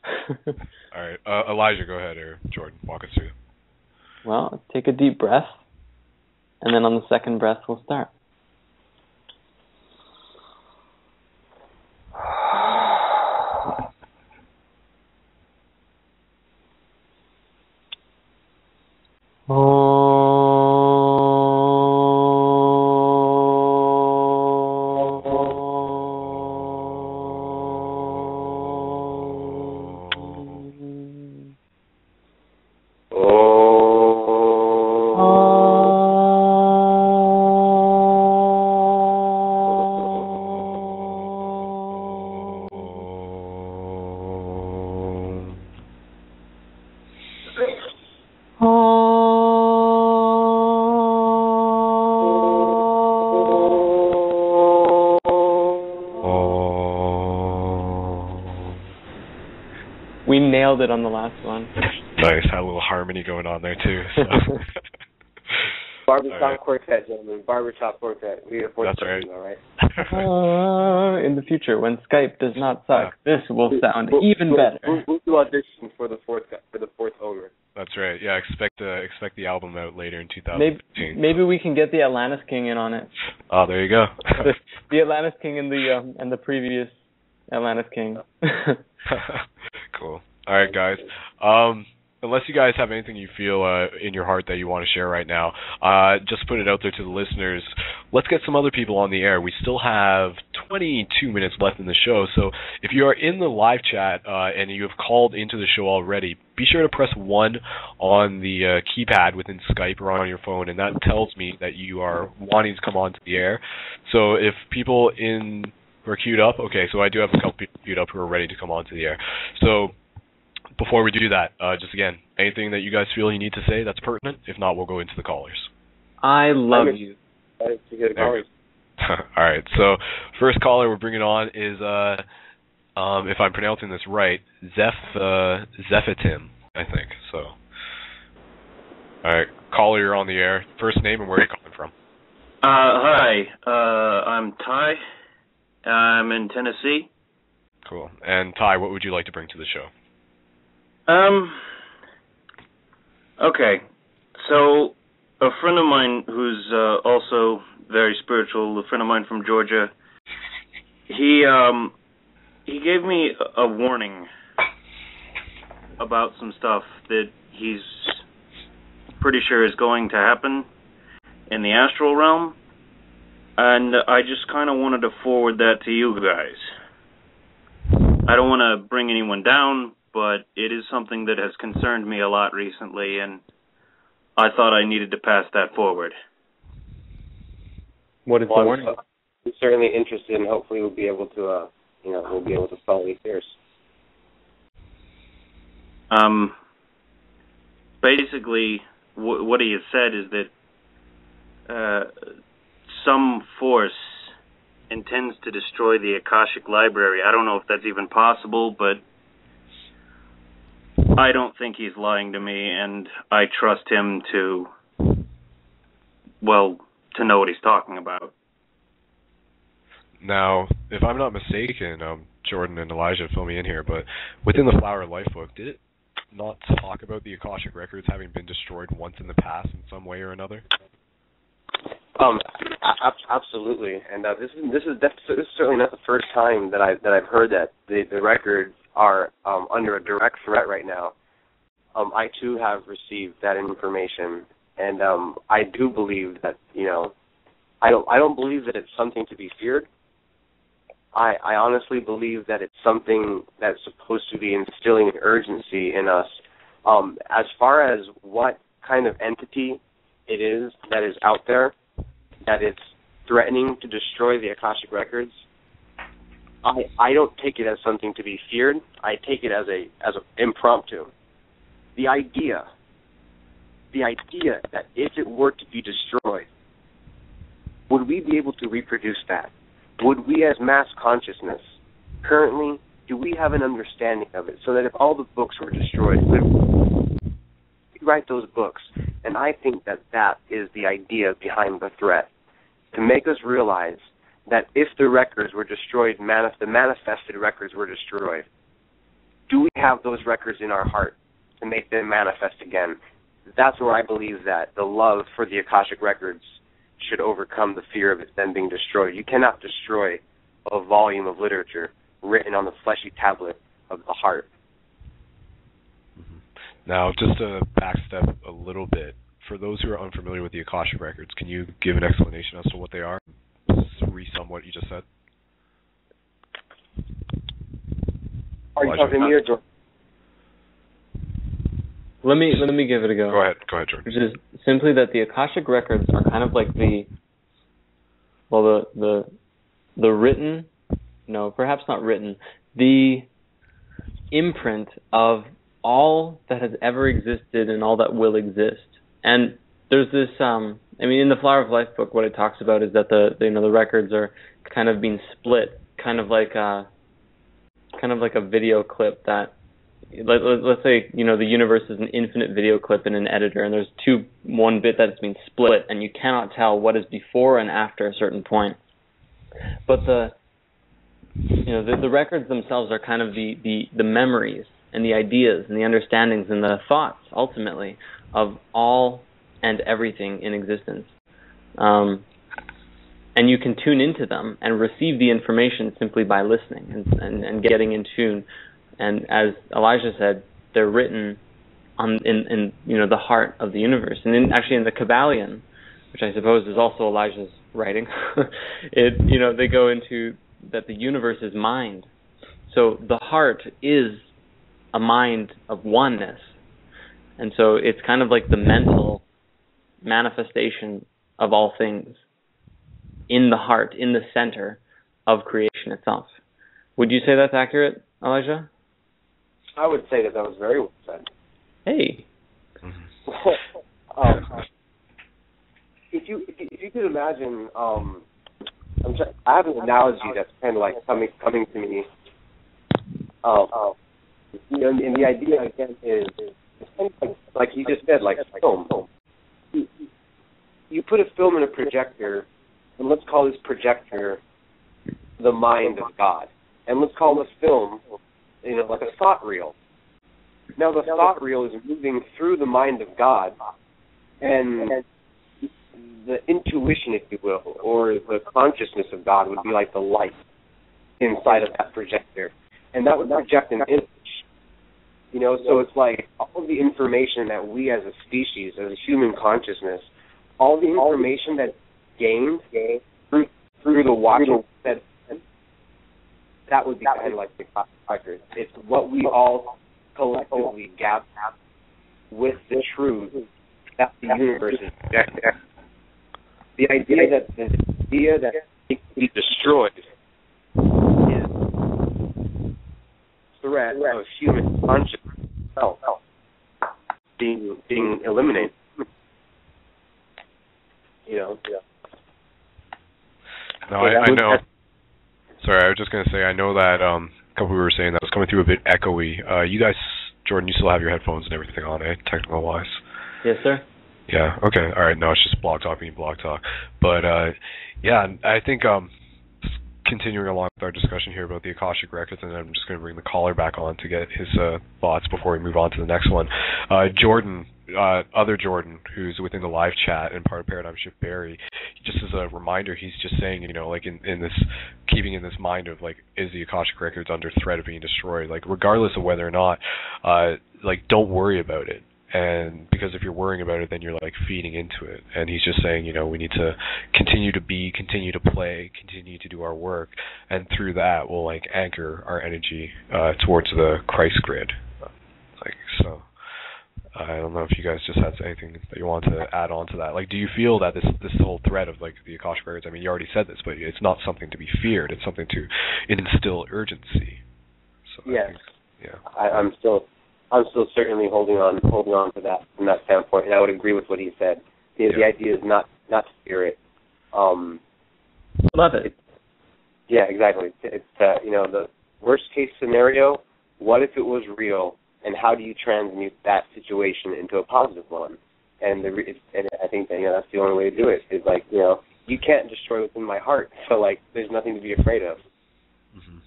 All right, Elijah, go ahead, or Jordan, walk us through.
Well, take a deep breath, and then on the second breath, we'll start. We nailed it on the last one.
Nice, had a little harmony going on there too. So.
Barbershop quartet, gentlemen. Barbershop quartet. We have
That's right.
All right.
In the future, when Skype does not suck, this will sound even better.
We'll do audition for the fourth owner.
That's right. Yeah, expect the album out later in 2015.
Maybe we can get the Atlantis King in on it.
Oh, there you go.
the Atlantis King and the previous Atlantis King.
Cool. All right, guys. Unless you guys have anything you feel in your heart that you want to share right now, just put it out there to the listeners. Let's get some other people on the air. We still have 22 minutes left in the show, so if you are in the live chat and you have called into the show already, be sure to press 1 on the keypad within Skype or on your phone, and that tells me that you are wanting to come onto the air. So if people who are queued up, okay, so I do have a couple people queued up who are ready to come onto the air. So before we do that, just again, anything that you guys feel you need to say that's pertinent? If not, we'll go into the callers.
I love you.
All right, so first caller we're bringing on is, if I'm pronouncing this right, Zephitim, I think. So, all right, caller, you're on the air. First name and where are you calling from?
Hi, I'm Ty. I'm in Tennessee.
Cool. And Ty, what would you like to bring to the show?
Okay. So, a friend of mine who's also very spiritual, a friend of mine from Georgia, he gave me a warning about some stuff that he's pretty sure is going to happen in the astral realm. And I just kind of wanted to forward that to you guys. I don't want to bring anyone down, but it is something that has concerned me a lot recently, and I thought I needed to pass that forward.
What is the warning?
I'm certainly interested, and hopefully we'll be able to we'll be able to follow theirs.
Basically, what he has said is that some force intends to destroy the Akashic Library. I don't know if that's even possible, but I don't think he's lying to me, and I trust him to know what he's talking about.
Now, if I'm not mistaken, Jordan and Elijah, fill me in here, but within the Flower of Life book, did it not talk about the Akashic Records having been destroyed once in the past in some way or another?
Absolutely, and this is certainly not the first time that I've heard that the records are under a direct threat right now. I too have received that information, and I do believe that I don't believe that it's something to be feared. I honestly believe that it's something that's supposed to be instilling an urgency in us. As far as what kind of entity it is that is out there, that it's threatening to destroy the Akashic Records, I don't take it as something to be feared. I take it as a impromptu. The idea that if it were to be destroyed, would we be able to reproduce that? Would we as mass consciousness currently, do we have an understanding of it so that if all the books were destroyed, we write those books? And I think that is the idea behind the threat, to make us realize that if the records were destroyed, the manifested records were destroyed, do we have those records in our heart to make them manifest again? That's where I believe that the love for the Akashic Records should overcome the fear of it then being destroyed. You cannot destroy a volume of literature written on the fleshy tablet of the heart.
Mm-hmm. Now, just to backstep a little bit, for those who are unfamiliar with the Akashic Records, can you give an explanation as to what they are? Re-sum what you just said.
Are you talking to me or George?
Let me give it a go.
Go ahead, Jordan.
Which is simply that the Akashic Records are kind of like the written, no, perhaps not written, the imprint of all that has ever existed and all that will exist. And there's this, in the Flower of Life book, what it talks about is that the records are kind of being split, kind of like a video clip that, let's say, the universe is an infinite video clip in an editor, and there's one bit that's being split, and you cannot tell what is before and after a certain point. But the records themselves are kind of the memories and the ideas and the understandings and the thoughts, ultimately, of all and everything in existence. And you can tune into them and receive the information simply by listening and getting in tune. And as Elijah said, they're written in the heart of the universe. And in the Kabbalion, which I suppose is also Elijah's writing, they go into that the universe is mind. So the heart is a mind of oneness. And so it's kind of like the mental manifestation of all things in the heart, in the center of creation itself. Would you say that's accurate, Elijah?
I would say that was very well said.
Hey.
If you could imagine, I have an analogy that's kind of like coming to me. And the idea again is it's kind of like you just said, like film. You put a film in a projector, and let's call this projector the mind of God, and let's call this film, like a thought reel. Now the thought reel is moving through the mind of God, and the intuition, if you will, or the consciousness of God would be like the light inside of that projector, and that would project an image. So it's like all the information that we as a species, as a human consciousness, all the information that's gained through the watching, that would be kind of like the record. It's what we all collectively gather with the truth that the universe is projecting. The idea that it can be destroyed is threat of human consciousness itself being eliminated. You know.
No, I know. Sorry, I was just going to say, I know that a couple we were saying that was coming through a bit echoey. You guys, Jordan, you still have your headphones and everything on, eh? Technical-wise.
Yes, sir.
Yeah, okay. All right, no, it's just Blog Talk being Blog Talk. But, yeah, I think continuing along with our discussion here about the Akashic Records, and I'm just going to bring the caller back on to get his thoughts before we move on to the next one. Jordan, other Jordan, who's within the live chat and part of Paradigm Shift Barry, just as a reminder, he's just saying, you know, like in this, keeping in this mind of like, is the Akashic Records under threat of being destroyed? Like, regardless of whether or not, like, don't worry about it. And because if you're worrying about it, then you're like feeding into it. And he's just saying, you know, we need to continue to be, continue to play, continue to do our work, and through that we'll like anchor our energy towards the Christ grid. Like, so I don't know if you guys just had anything that you want to add on to that. Like, do you feel that this whole threat of like the Akashic Records, I mean, you already said this, but it's not something to be feared. It's something to instill urgency. So
yes.
Yeah.
I'm still certainly holding on to that from that standpoint, and I would agree with what he said. The idea is not to fear it.
Love it.
Yeah, exactly. It's you know, the worst case scenario. What if it was real, and how do you transmute that situation into a positive one? And I think that, you know, that's the only way to do it. Is like, you know, you can't destroy what's in my heart, so like there's nothing to be afraid of.
Mm-hmm.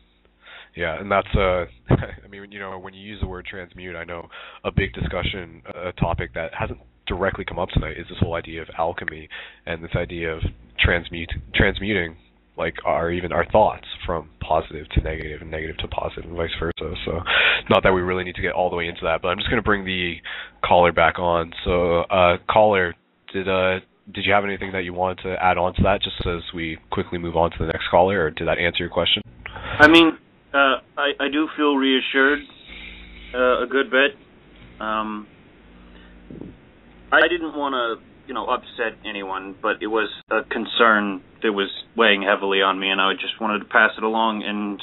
Yeah, and that's, I mean, you know, when you use the word transmute, I know a big discussion, a topic that hasn't directly come up tonight is this whole idea of alchemy and this idea of transmuting, like, even our thoughts from positive to negative and negative to positive and vice versa. So, not that we really need to get all the way into that, but I'm just going to bring the caller back on. So, caller, did you have anything that you wanted to add on to that, just as we quickly move on to the next caller, or did that answer your question?
I mean, I do feel reassured a good bit. I didn't want to, you know, upset anyone, but it was a concern that was weighing heavily on me, and I just wanted to pass it along, and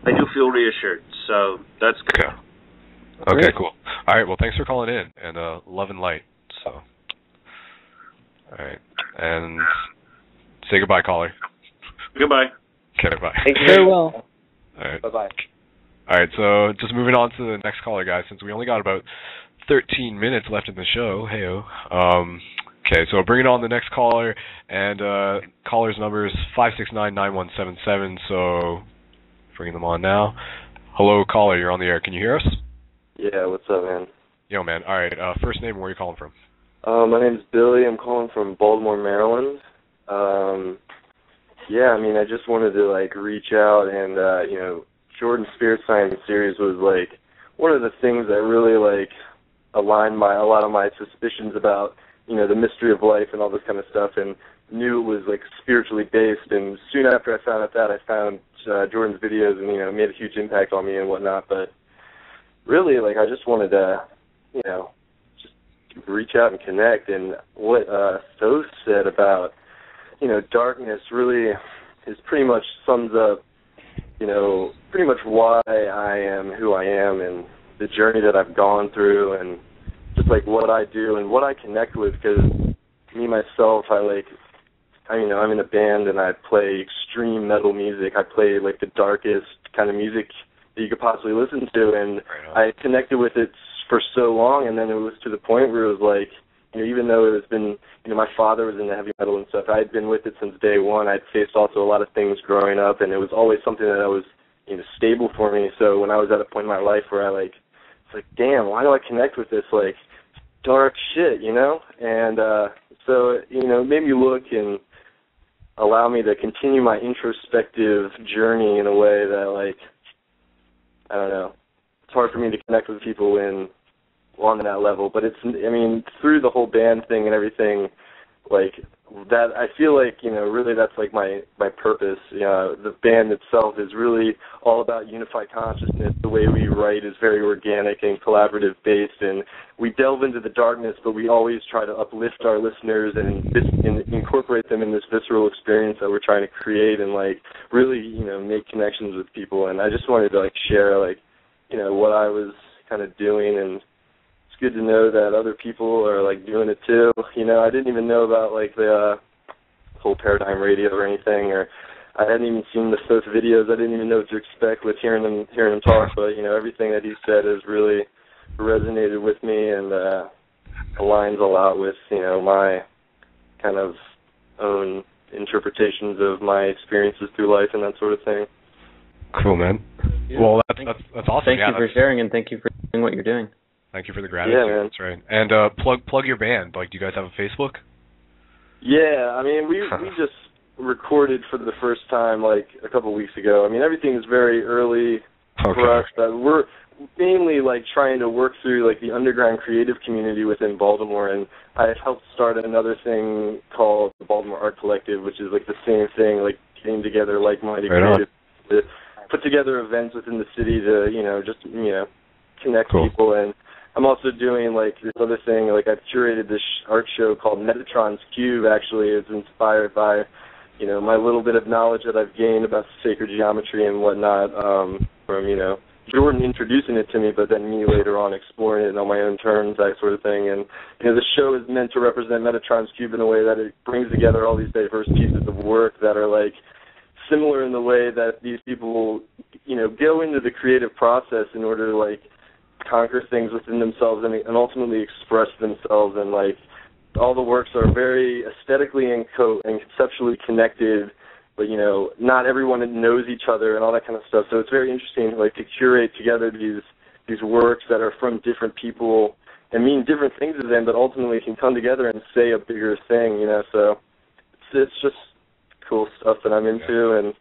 I do feel reassured, so that's good.
Okay, cool. All right, well, thanks for calling in, and love and light, so. All right, and say goodbye, caller.
Goodbye.
Okay, bye.
Thank you very
well.
All right.
Bye-bye.
All right, so just moving on to the next caller, guys, since we only got about 13 minutes left in the show. Hey-o. Okay, so bringing on the next caller, and caller's number is 569-9177, so bringing them on now. Hello, caller, you're on the air. Can you hear us?
Yeah, what's up, man?
Yo, man. All right, first name, where are you calling from?
My name's Billy. I'm calling from Baltimore, Maryland. Yeah, I mean, I just wanted to, like, reach out and, you know, Jordan's Spirit Science series was, like, one of the things that really, like, aligned a lot of my suspicions about, you know, the mystery of life and all this kind of stuff, and knew it was, like, spiritually based. And soon after I found out that, I found Jordan's videos and, you know, it made a huge impact on me and whatnot. But really, like, I just wanted to, you know, just reach out and connect. And what Thoth said about, you know, darkness really is pretty much sums up, you know, pretty much why I am who I am and the journey that I've gone through and just like what I do and what I connect with, because me, myself, you know, I'm in a band and I play extreme metal music. I play like the darkest kind of music that you could possibly listen to, and I connected with it for so long, and then it was to the point where it was like, you know, even though it has been, you know, my father was into heavy metal and stuff, I had been with it since day one. I'd faced also a lot of things growing up, and it was always something that was, you know, stable for me. So when I was at a point in my life where it's like, damn, why do I connect with this, like, dark shit, you know? And so, you know, it made me look and allow me to continue my introspective journey in a way that, like, I don't know, it's hard for me to connect with people on that level, but it's, I mean, through the whole band thing and everything, like that, I feel like, really that's like my purpose. The band itself is really all about unified consciousness. The way we write is very organic and collaborative based, and we delve into the darkness, but we always try to uplift our listeners and incorporate them in this visceral experience that we're trying to create, and like really, make connections with people. And I just wanted to like share like, what I was kind of doing, and it's good to know that other people are like doing it too. I didn't even know about like the whole Paradigm Radio or anything, or I hadn't even seen the Thoth videos. I didn't even know what to expect with hearing him talk. But everything that he said has really resonated with me and aligns a lot with my kind of own interpretations of my experiences through life and that sort of thing.
Cool, man. Yeah. Well, that's awesome.
Thank you for sharing, and thank you for doing what you're doing.
Thank you for the gratitude.
Yeah, man.
That's right. And plug your band. Like, do you guys have a Facebook?
Yeah, I mean, we just recorded for the first time like a couple of weeks ago. I mean, everything is very early for us. But we're mainly like trying to work through like the underground creative community within Baltimore, and I've helped start another thing called the Baltimore Art Collective, which is like the same thing, like getting together like-minded creatives to put together events within the city to just connect people. And I'm also doing like this other thing, like I've curated this art show called Metatron's Cube. Actually, it's inspired by my little bit of knowledge that I've gained about sacred geometry and whatnot from Jordan introducing it to me, but then me later on exploring it on my own terms, that sort of thing. And the show is meant to represent Metatron's Cube in a way that it brings together all these diverse pieces of work that are like similar in the way that these people go into the creative process in order to like conquer things within themselves and ultimately express themselves. And like all the works are very aesthetically and conceptually connected, but not everyone knows each other and all that kind of stuff. So it's very interesting like to curate together these works that are from different people and mean different things to them, but ultimately can come together and say a bigger thing. So it's just cool stuff that I'm into and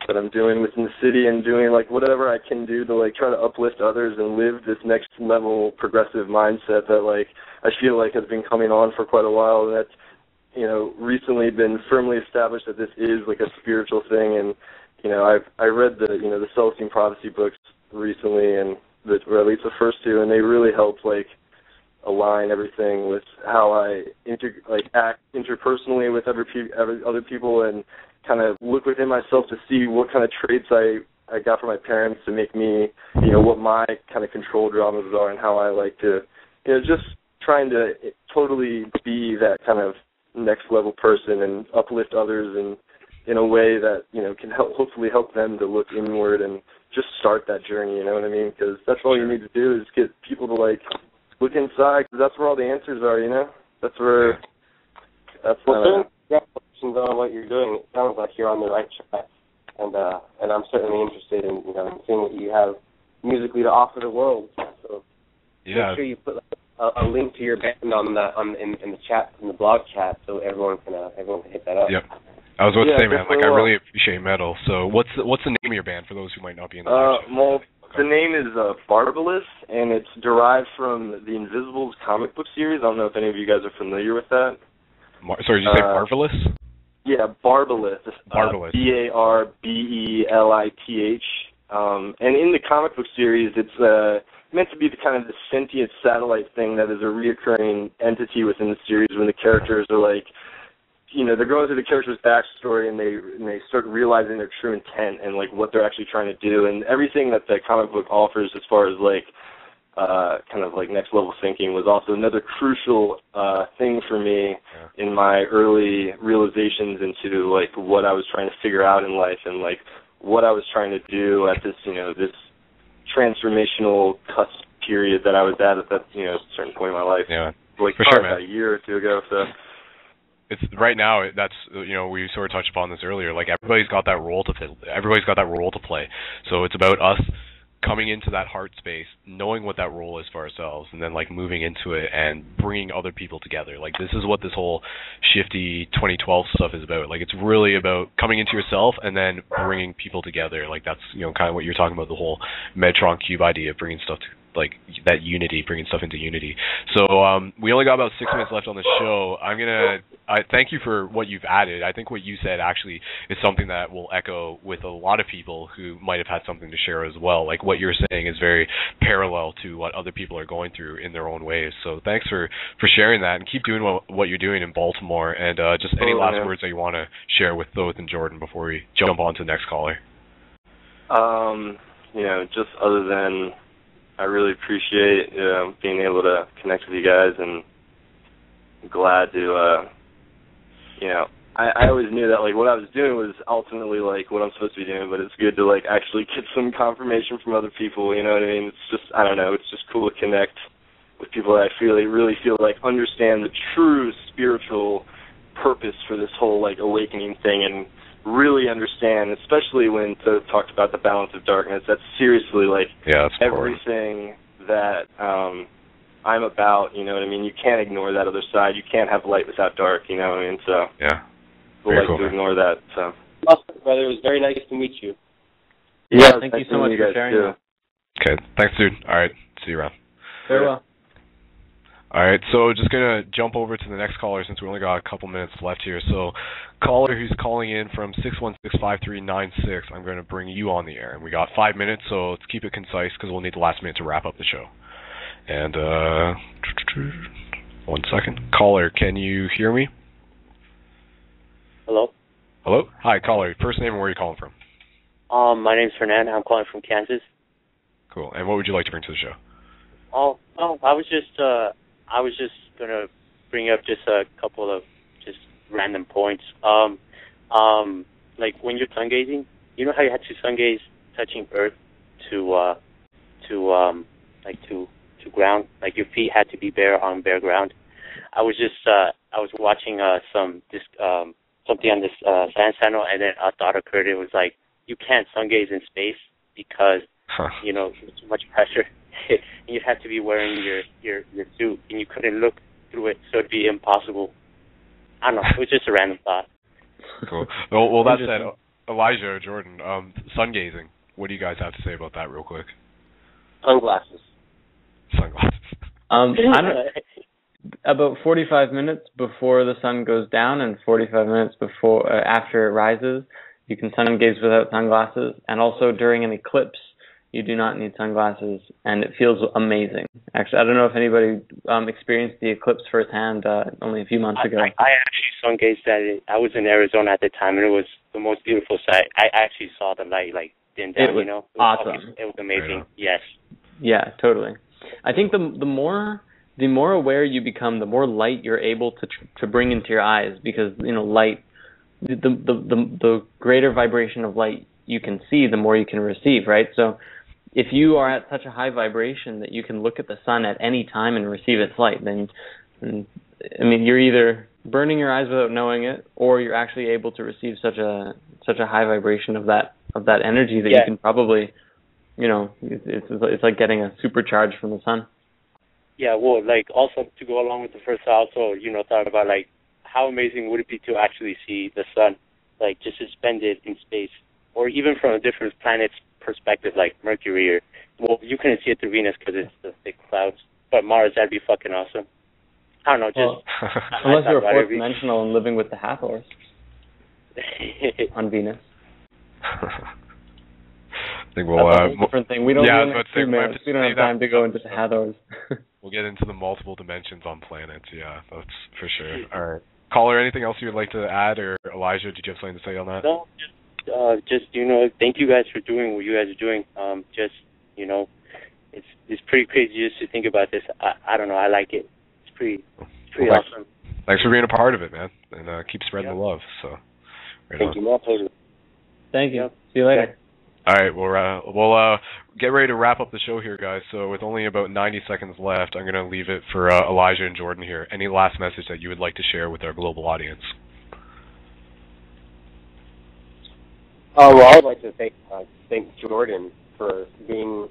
that I'm doing within the city, and doing like whatever I can do to like try to uplift others and live this next level progressive mindset that like I feel like has been coming on for quite a while, and that's recently been firmly established that this is like a spiritual thing. And I read the Celestine Prophecy books recently, and or at least the first two, and they really helped like align everything with how I act interpersonally with other people, and kind of look within myself to see what kind of traits I got from my parents to make me, what my kind of control dramas are, and how I like to, just trying to totally be that kind of next level person and uplift others in a way that, can hopefully help them to look inward and just start that journey, you know what I mean? Because that's all you need to do is get people to like look inside, because that's where all the answers are, That's where,
congratulations on what you're doing. It sounds like you're on the right track, and I'm certainly interested in seeing what you have musically to offer the world. So make sure you put a link to your band in the chat, in the blog chat, so everyone can hit that up.
Yep. I was about to say, man, like I really appreciate metal. So what's the name of your band for those who might not be in the
well, the name is Barbalus, and it's derived from the Invisibles comic book series. I don't know if any of you guys are familiar with that.
Sorry, did you say Marvelous?
Yeah, Barbalus.
Barbalus.
Barlith. And in the comic book series, it's meant to be the kind of the sentient satellite thing that is a reoccurring entity within the series when the characters are like, they're going through the character's backstory and they start realizing their true intent and like what they're actually trying to do, and everything that the comic book offers as far as like kind of like next level thinking was also another crucial thing for me in my early realizations into like what I was trying to figure out in life and like what I was trying to do at this this transformational cusp period that I was at that certain point in my life.
Yeah,
like
for sure, man.
A year or two ago. So.
It's right now. That's we sort of touched upon this earlier. Like everybody's got that role to play. Everybody's got that role to play. So it's about us coming into that heart space, knowing what that role is for ourselves, and then like moving into it and bringing other people together. Like this is what this whole shifty 2012 stuff is about. Like it's really about coming into yourself and then bringing people together. Like that's kind of what you're talking about, the whole Metatron Cube idea, bringing stuff like that unity, bringing stuff into unity. So we only got about 6 minutes left on the show. I thank you for what you've added. I think what you said actually is something that will echo with a lot of people who might have had something to share as well. Like what you're saying is very parallel to what other people are going through in their own ways. So thanks for sharing that, and keep doing what you're doing in Baltimore. And just any last words that you want to share with Thoth and Jordan before we jump on to the next caller.
Just other than I really appreciate being able to connect with you guys, and I'm glad to, I always knew that like what I was doing was ultimately like what I'm supposed to be doing, but it's good to like actually get some confirmation from other people. You know what I mean? It's just it's just cool to connect with people that I really feel like understand the true spiritual purpose for this whole like awakening thing, and really understand, especially when Thoth talked about the balance of darkness. That's seriously like everything that I'm about. You know what I mean? You can't ignore that other side. You can't have light without dark. You know what I mean? So people like to ignore that. So,
brother, it was very nice to meet you.
Yeah, thank you so much for sharing that.
Okay, thanks, dude. All right, see you around.
Very well.
All right, so just going to jump over to the next caller since we only got a couple minutes left here. So caller who's calling in from 616-5396, I'm going to bring you on the air. And we got 5 minutes, so let's keep it concise because we'll need the last minute to wrap up the show. And 1 second. Caller, can you hear me?
Hello?
Hello? Hi, caller. First name and where are you calling from?
My name's Fernando. I'm calling from Kansas.
Cool. And what would you like to bring to the show?
I was just gonna bring up just a couple of just random points. Like when you're sun gazing, you know how you had to sun gaze touching earth to ground, like your feet had to be bare on bare ground. I was watching something on this sand channel, and then a thought occurred. It was like you can't sun gaze in space because there's too much pressure. You'd have to be wearing your suit, and you couldn't look through it, so it'd be impossible. I don't know. It was just a random thought.
Cool. Well, that said, Elijah or Jordan, sun gazing. What do you guys have to say about that, real quick?
Sunglasses.
About 45 minutes before the sun goes down and 45 minutes before after it rises, you can sun gaze without sunglasses, and also during an eclipse. You do not need sunglasses, and it feels amazing. Actually, I don't know if anybody experienced the eclipse firsthand only a few months ago.
I actually sun gazed at it. I was in Arizona at the time, and it was the most beautiful sight. I actually saw the light dim down.
It was awesome.
It was amazing. Yes.
Yeah, totally. I think the more aware you become, the more light you're able to bring into your eyes, because light, the greater vibration of light you can see, the more you can receive, right? So if you are at such a high vibration that you can look at the sun at any time and receive its light, then you're either burning your eyes without knowing it, or you're actually able to receive such a high vibration of that energy that you can probably, it's like getting a supercharge from the sun.
Yeah, well, like also to go along with the first, I also thought about like how amazing would it be to actually see the sun, like just suspended in space, or even from a different planet's perspective, like Mercury, or, well, you couldn't see it through Venus because it's the thick clouds, but Mars, that'd be fucking awesome. I don't know, just...
unless you're fourth dimensional and living with the Hathors on Venus.
I think we'll...
That's a different thing. We don't have 2 minutes. We don't have time to go into the Hathors.
We'll get into the multiple dimensions on planets, yeah, that's for sure. All right. Caller, anything else you'd like to add, or Elijah, did you have something to say on that?
No, just thank you guys for doing what you guys are doing. It's pretty crazy just to think about this. I don't know, I like it. It's pretty awesome.
Thanks for being a part of it, man, and keep spreading the love. So,
thank you, my pleasure.
Thank you. See you later.
All right, we'll get ready to wrap up the show here, guys. So with only about 90 seconds left, I'm going to leave it for Elijah and Jordan here. Any last message that you would like to share with our global audience?
Well, I'd like to thank Jordan for being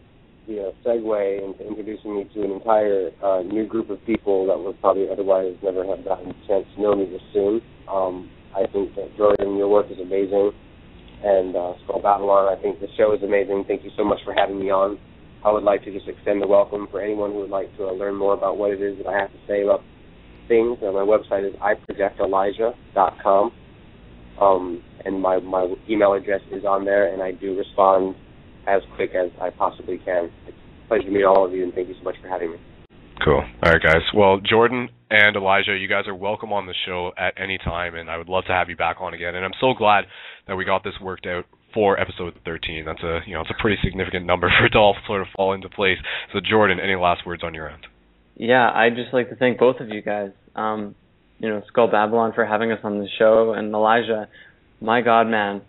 the segue into introducing me to an entire new group of people that would probably otherwise never have gotten a chance to know me this soon. I think that, Jordan, your work is amazing. And Skull Babylon, I think the show is amazing. Thank you so much for having me on. I would like to just extend the welcome for anyone who would like to learn more about what it is that I have to say about things. My website is iprojectelijah.com, and my email address is on there, and I do respond as quick as I possibly can. It's a pleasure to meet all of you, and thank you so much for having me.
Cool. All right, guys. Well, Jordan and Elijah, you guys are welcome on the show at any time, and I would love to have you back on again. And I'm so glad that we got this worked out for episode 13. That's it's a pretty significant number for it to all sort of fall into place. So, Jordan, any last words on your end?
Yeah, I'd just like to thank both of you guys. Skull Babylon for having us on the show, and Elijah, my God, man,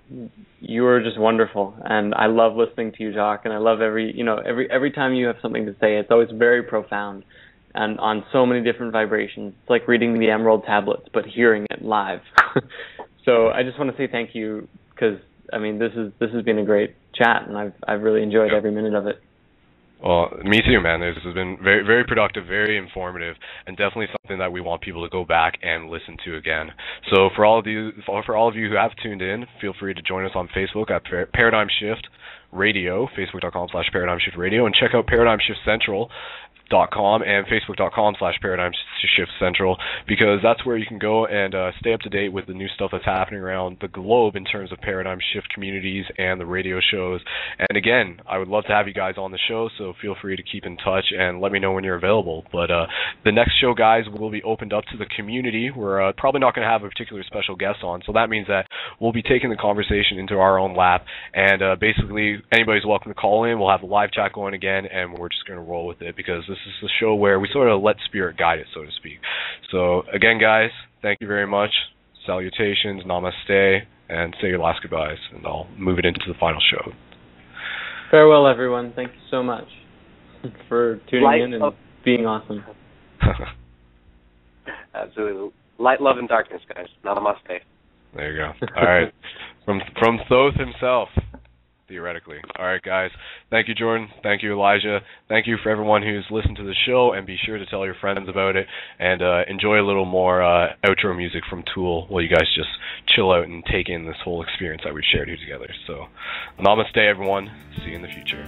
you are just wonderful, and I love listening to you talk, and I love every time you have something to say. It's always very profound, and on so many different vibrations. It's like reading the Emerald Tablets, but hearing it live. So I just want to say thank you, because this has been a great chat, and I've really enjoyed every minute of it.
Well, me too, man. This has been very, very productive, very informative, and definitely something that we want people to go back and listen to again. So for all of you who have tuned in, feel free to join us on Facebook at Paradigm Shift Radio, facebook.com/Paradigm Shift Radio, and check out ParadigmShiftCentral.com and Facebook.com/Paradigm Shift Central, because that's where you can go and stay up to date with the new stuff that's happening around the globe in terms of Paradigm Shift communities and the radio shows. And again, I would love to have you guys on the show, so feel free to keep in touch and let me know when you're available. But the next show, guys, will be opened up to the community. We're probably not going to have a particular special guest on, so that means that we'll be taking the conversation into our own lap, and basically anybody's welcome to call in. We'll have a live chat going again, and we're just going to roll with it, because this is the show where we sort of let spirit guide it, so to speak. So again, guys, thank you very much. Salutations, namaste, and say your last goodbyes, and I'll move it into the final show.
Farewell, everyone. Thank you so much for tuning in and being awesome.
Absolutely. Light, love, and darkness, guys. Namaste.
There you go. All right. From Thoth himself. Theoretically. All right, guys. Thank you, Jordan. Thank you, Elijah. Thank you for everyone who's listened to the show, and be sure to tell your friends about it, and enjoy a little more outro music from Tool while you guys just chill out and take in this whole experience that we've shared here together. So, namaste, everyone. See you in the future.